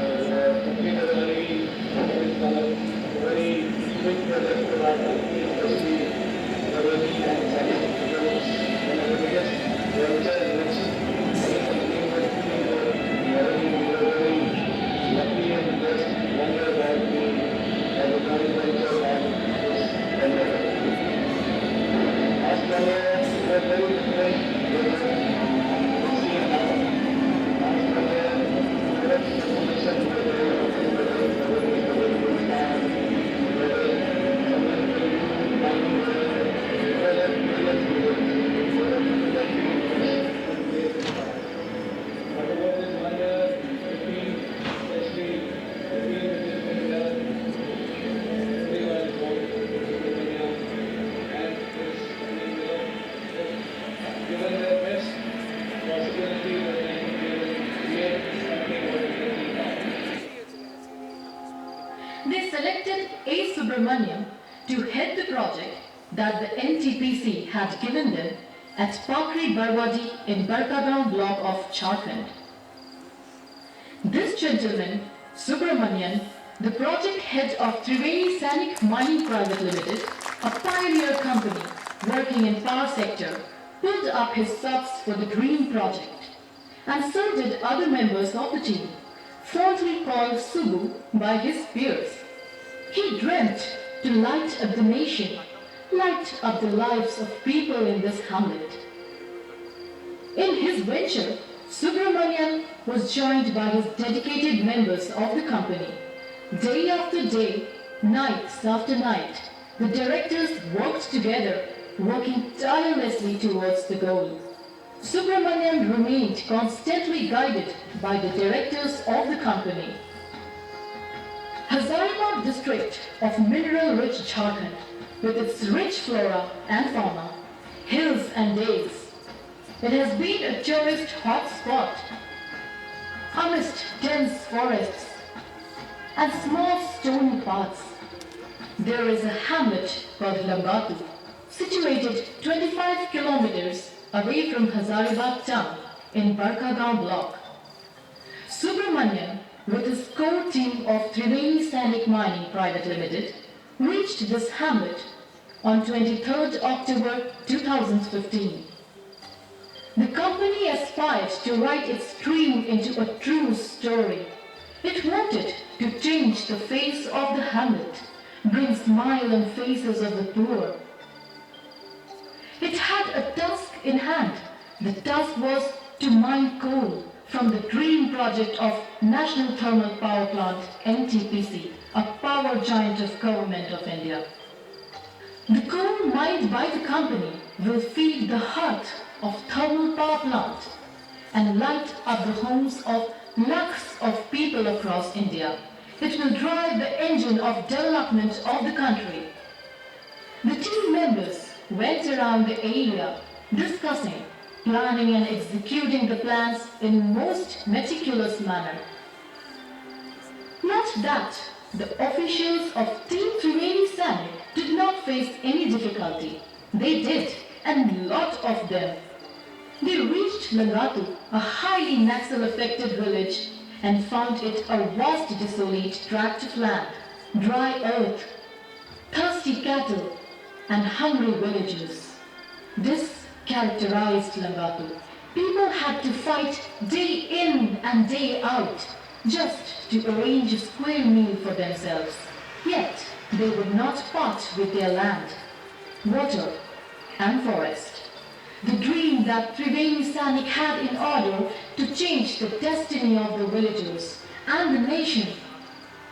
They selected A. Subramaniam to head the project that the NTPC had given them at Pakri Barwadi in Barkagaon block of Jharkhand. This gentleman, Subramanian, the project head of Thriveni Sanic Mining Private Limited, a pioneer company working in power sector, pulled up his socks for the dream project, and so did other members of the team, fondly called Subu by his peers. He dreamt to light up the nation, light up the lives of people in this hamlet. In his venture, Subramanian was joined by his dedicated members of the company. Day after day, nights after night, the directors worked together, working tirelessly towards the goal. Subramanian remained constantly guided by the directors of the company. Hazaribagh district of mineral-rich Jharkhand, with its rich flora and fauna, hills and dales, it has been a tourist hotspot. Amidst dense forests and small stony paths, there is a hamlet called Langatu, situated 25 kilometers away from Hazaribagh town in Barkagaon block. Subramanian, with his core team of Thriveni Sanic Mining Private Limited, reached this hamlet on 23rd October 2015. The company aspired to write its dream into a true story. It wanted to change the face of the hamlet, bring smile on faces of the poor. It had a task in hand. The task was to mine coal from the dream project of National Thermal Power Plant NTPC, a power giant of Government of India. The coal mined by the company will feed the heart of thermal power plant and light up the homes of lakhs of people across India. It will drive the engine of development of the country. The team members went around the area discussing, planning and executing the plans in most meticulous manner. Not that the officials of Team Thriveni Sanic did not face any difficulty. They did, and lot of them. They reached Langatu, a highly Naxal-affected village, and found it a vast desolate tract of land, dry earth, thirsty cattle, and hungry villagers. This characterized Langatu. People had to fight day in and day out just to arrange a square meal for themselves. Yet they would not part with their land, water, and forest. The dream that Thriveni Sanic had in order to change the destiny of the villagers and the nation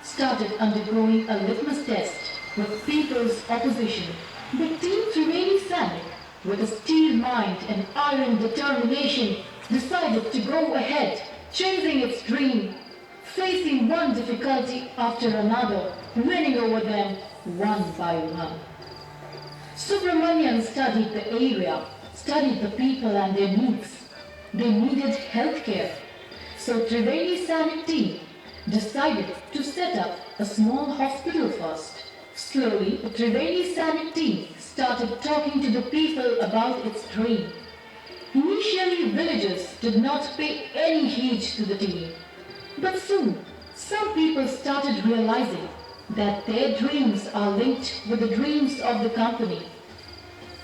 started undergoing a litmus test with people's opposition, the team Thriveni Sanic, with a steel mind and iron determination, decided to go ahead, chasing its dream, facing one difficulty after another, winning over them one by one. Subramanian studied the area, studied the people and their needs. They needed healthcare. So Thriveni Sanic team decided to set up a small hospital first. Slowly, the Thriveni Sanic team started talking to the people about its dream. Initially, villagers did not pay any heed to the team. But soon, some people started realizing that their dreams are linked with the dreams of the company.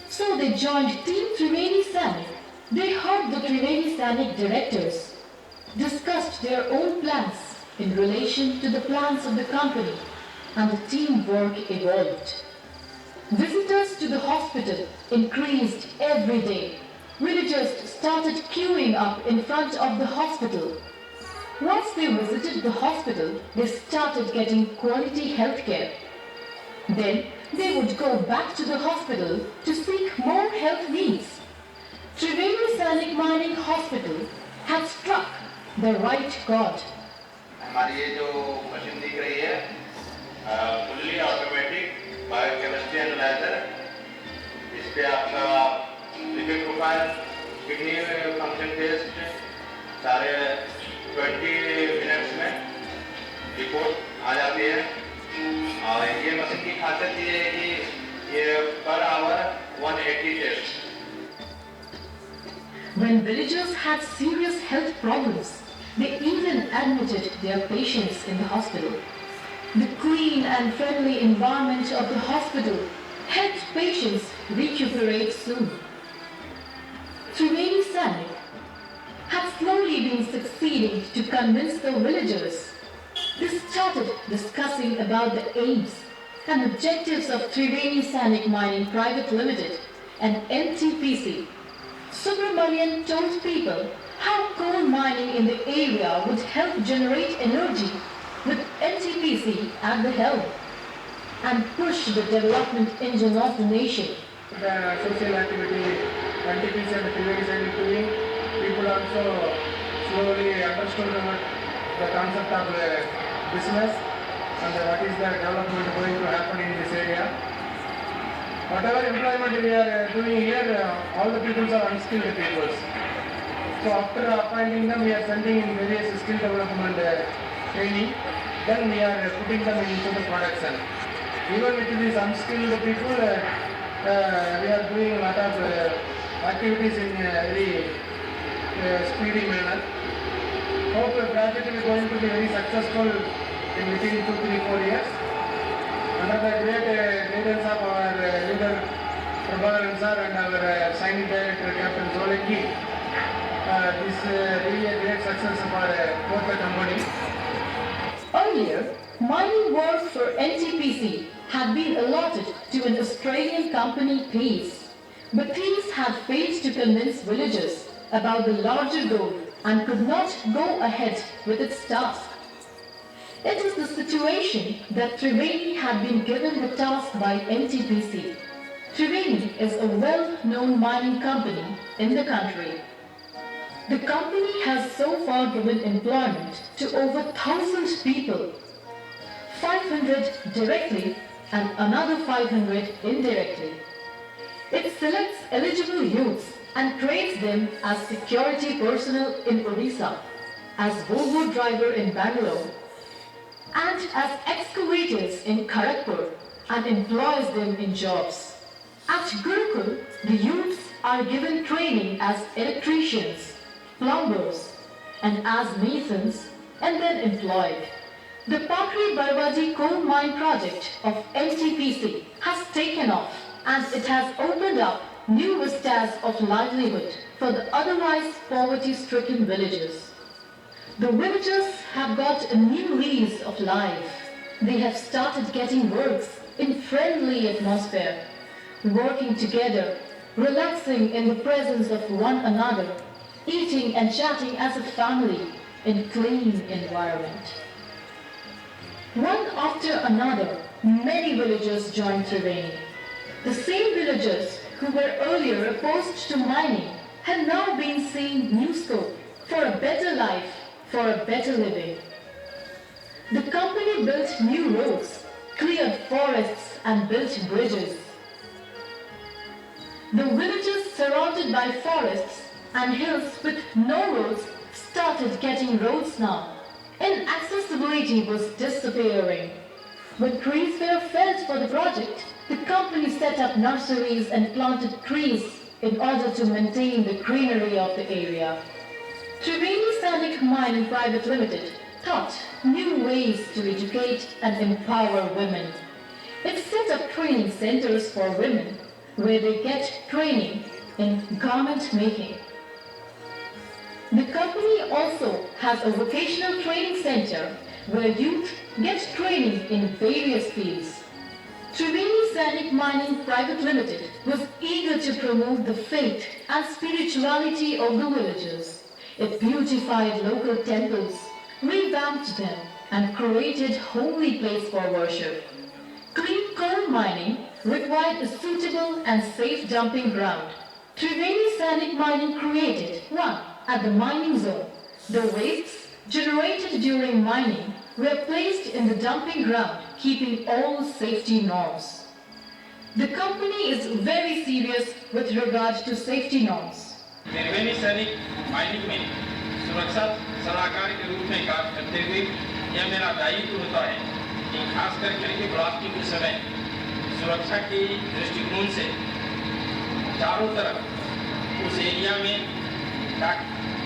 So they joined Team Thriveni Sanic. They heard the Thriveni Sanic directors, discussed their own plans in relation to the plans of the company, and the teamwork evolved. Visitors to the hospital increased every day. Villagers started queuing up in front of the hospital. Once they visited the hospital, they started getting quality health care. Then they would go back to the hospital to seek more health needs. Thriveni Sanic Mining Hospital had struck the right chord. हमारी ये जो machine दिख रही है fully automatic biochemistry analyser, इस पे आपका lipid profile, kidney function test सारे 20 मिनट्स में रिपोर्ट आ जाती है। और ये मशीन की खासियत ये है कि ये per hour 180 test. When villagers had serious health problems, they even admitted their patients in the hospital. The clean and friendly environment of the hospital helped patients recuperate soon. Thriveni Sanic had slowly been succeeding to convince the villagers. They started discussing about the aims and objectives of Thriveni Sanic Mining Private Limited and NTPC. Subramanian told people how coal mining in the area would help generate energy with NTPC at the helm and push the development engine of the nation. The social activity NTPC and the Thriveni Sanic doing, people also slowly understood the concept of business and what is the development going to happen in this area. Whatever employment we are doing here, all the people are unskilled people. So after appointing them, we are sending in various skill development training. Then we are putting them into the production. Even with these unskilled people, we are doing a lot of activities in a very speedy manner. Hope the project is going to be very successful in within 2, 3, 4 years. Under the great guidance of our leader Prabhakaran sir and our signing director Captain Zolenki, this is really a great success for both the company. Earlier, mining work for NTPC had been allotted to an Australian company Pace, but these had failed to convince villagers about the larger goal and could not go ahead with its task. It is the situation that Thriveni had been given the task by NTPC. Thriveni is a well-known mining company in the country. The company has so far given employment to over 1,000 people, 500 directly and another 500 indirectly. It selects eligible youths and trains them as security personnel in Odisha, as Volvo driver in Bangalore, and as excavators in Kharagpur, and employs them in jobs. At Gurukul, the youths are given training as electricians, plumbers, and as masons, and then employed. The Pakri Barbadi coal mine project of NTPC has taken off, and it has opened up new vistas of livelihood for the otherwise poverty-stricken villagers. The villagers have got a new lease of life. They have started getting works in friendly atmosphere, working together, relaxing in the presence of one another, eating and chatting as a family in clean environment. One after another, many villagers joined Thriveni. The same villagers who were earlier opposed to mining had now been seeing new scope for a better life, for a better living. The company built new roads, cleared forests and built bridges. The villages surrounded by forests and hills with no roads started getting roads now. Inaccessibility was disappearing. When trees were felled for the project, the company set up nurseries and planted trees in order to maintain the greenery of the area. Thriveni Sanic Mining Private Limited thought new ways to educate and empower women. It set up training centers for women where they get training in garment making. The company also has a vocational training center where youth get training in various fields. Thriveni Sanic Mining Private Limited was eager to promote the faith and spirituality of the villagers. It beautified local temples, revamped them, and created homely place for worship. Clean coal mining required a suitable and safe dumping ground. Thriveni Sanic Mining created one at the mining zone. The wastes generated during mining were placed in the dumping ground, keeping all safety norms. The company is very serious with regard to safety norms. त्रिवेणी सैनिक mining में सुरक्षा सलाहकार के रूप में काम करते हुए यह मेरा दायित्व होता है कि खास करके ब्लास्टिंग के समय सुरक्षा के दृष्टिकोण से चारों तरफ उस एरिया में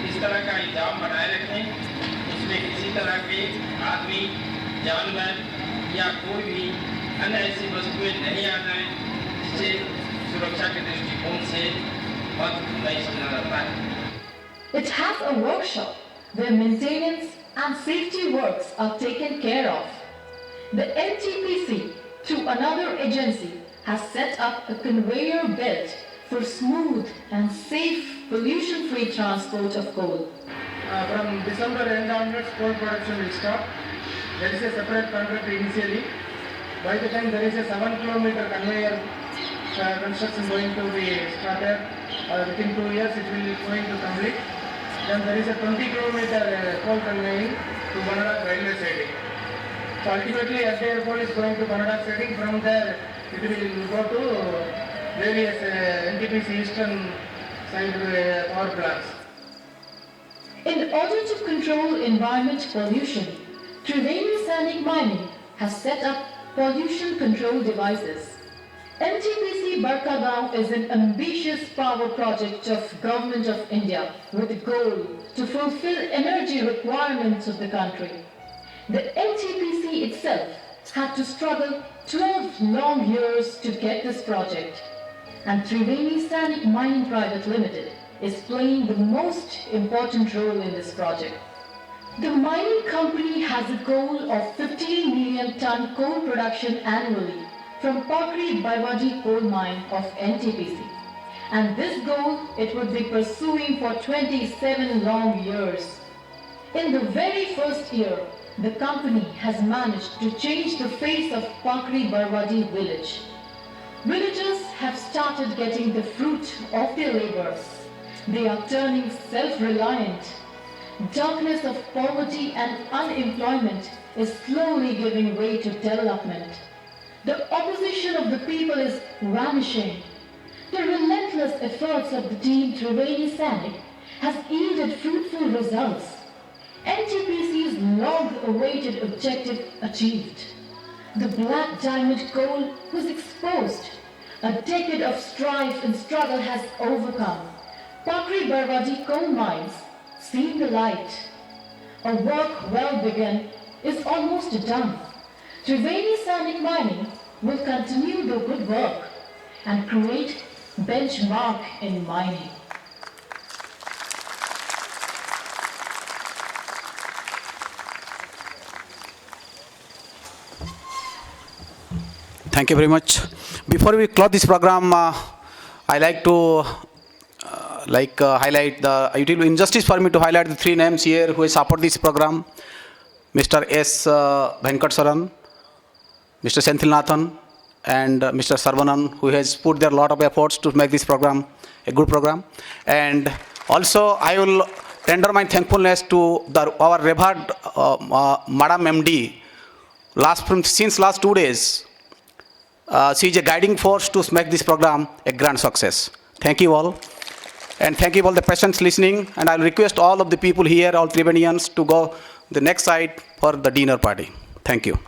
इस तरह का इंतजाम बनाए रखें, उसमें किसी तरह के आदमी, जानवर या कोई भी अन्य ऐसी वस्तुएं नहीं आ जाएं जिससे सुरक्षा के दृष्टिकोण से नहीं समझा जाता है। It has a workshop where maintenance and safety works are taken care of. The NTPC, through another agency, has set up a conveyor belt for smooth and safe pollution-free transport of coal. From December end onwards, coal production will stop. There is a separate contract initially. By the time there is a 7-kilometer conveyor construction going to be started, within 2 years it will be going to complete. Then there is a 20-kilometer coal conveying to Banaras railway siding. So ultimately, entire coal is going to Banaras siding. From there, it will go to various NTPC eastern side power plants. In order to control environment pollution, Thriveni Sanic Mining has set up pollution control devices. NTPC Barkagaon is an ambitious power project of Government of India with a goal to fulfill energy requirements of the country. The NTPC itself had to struggle 12 long years to get this project, and Thriveni Sanic Mining Private Limited is playing the most important role in this project. The mining company has a goal of 15 million ton coal production annually from Pakri Barwadi coal mine of NTPC. And this goal it would be pursuing for 27 long years. In the very first year, the company has managed to change the face of Pakri Barwadi village. Villagers have started getting the fruit of their labors. They are turning self-reliant. Darkness of poverty and unemployment is slowly giving way to development. The opposition of the people is vanishing. The relentless efforts of the team Thriveni Sanic has yielded fruitful results. NTPC's long-awaited objective achieved. The black diamond coal was exposed. A decade of strife and struggle has overcome. Pakri Barwadi coal mines seen the light. A work well begun is almost done. Thriveni Sanic Mining will continue the good work and create benchmark in mining. Thank you very much. Before we close this program, I like to highlight the, it will be injustice for me to highlight the three names here who support this program. Mr. S. Venkatsaran, Mr. Senthilnathan, and Mr. Sarvanan, who has put their lot of efforts to make this program a good program. And also, I will tender my thankfulness to our revered Madam MD. Since last 2 days, she is a guiding force to make this program a grand success. Thank you all. And thank you all the patients listening. And I'll request all of the people here, all Thrivenians, to go the next side for the dinner party. Thank you.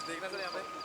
देखना sir यहाँ पे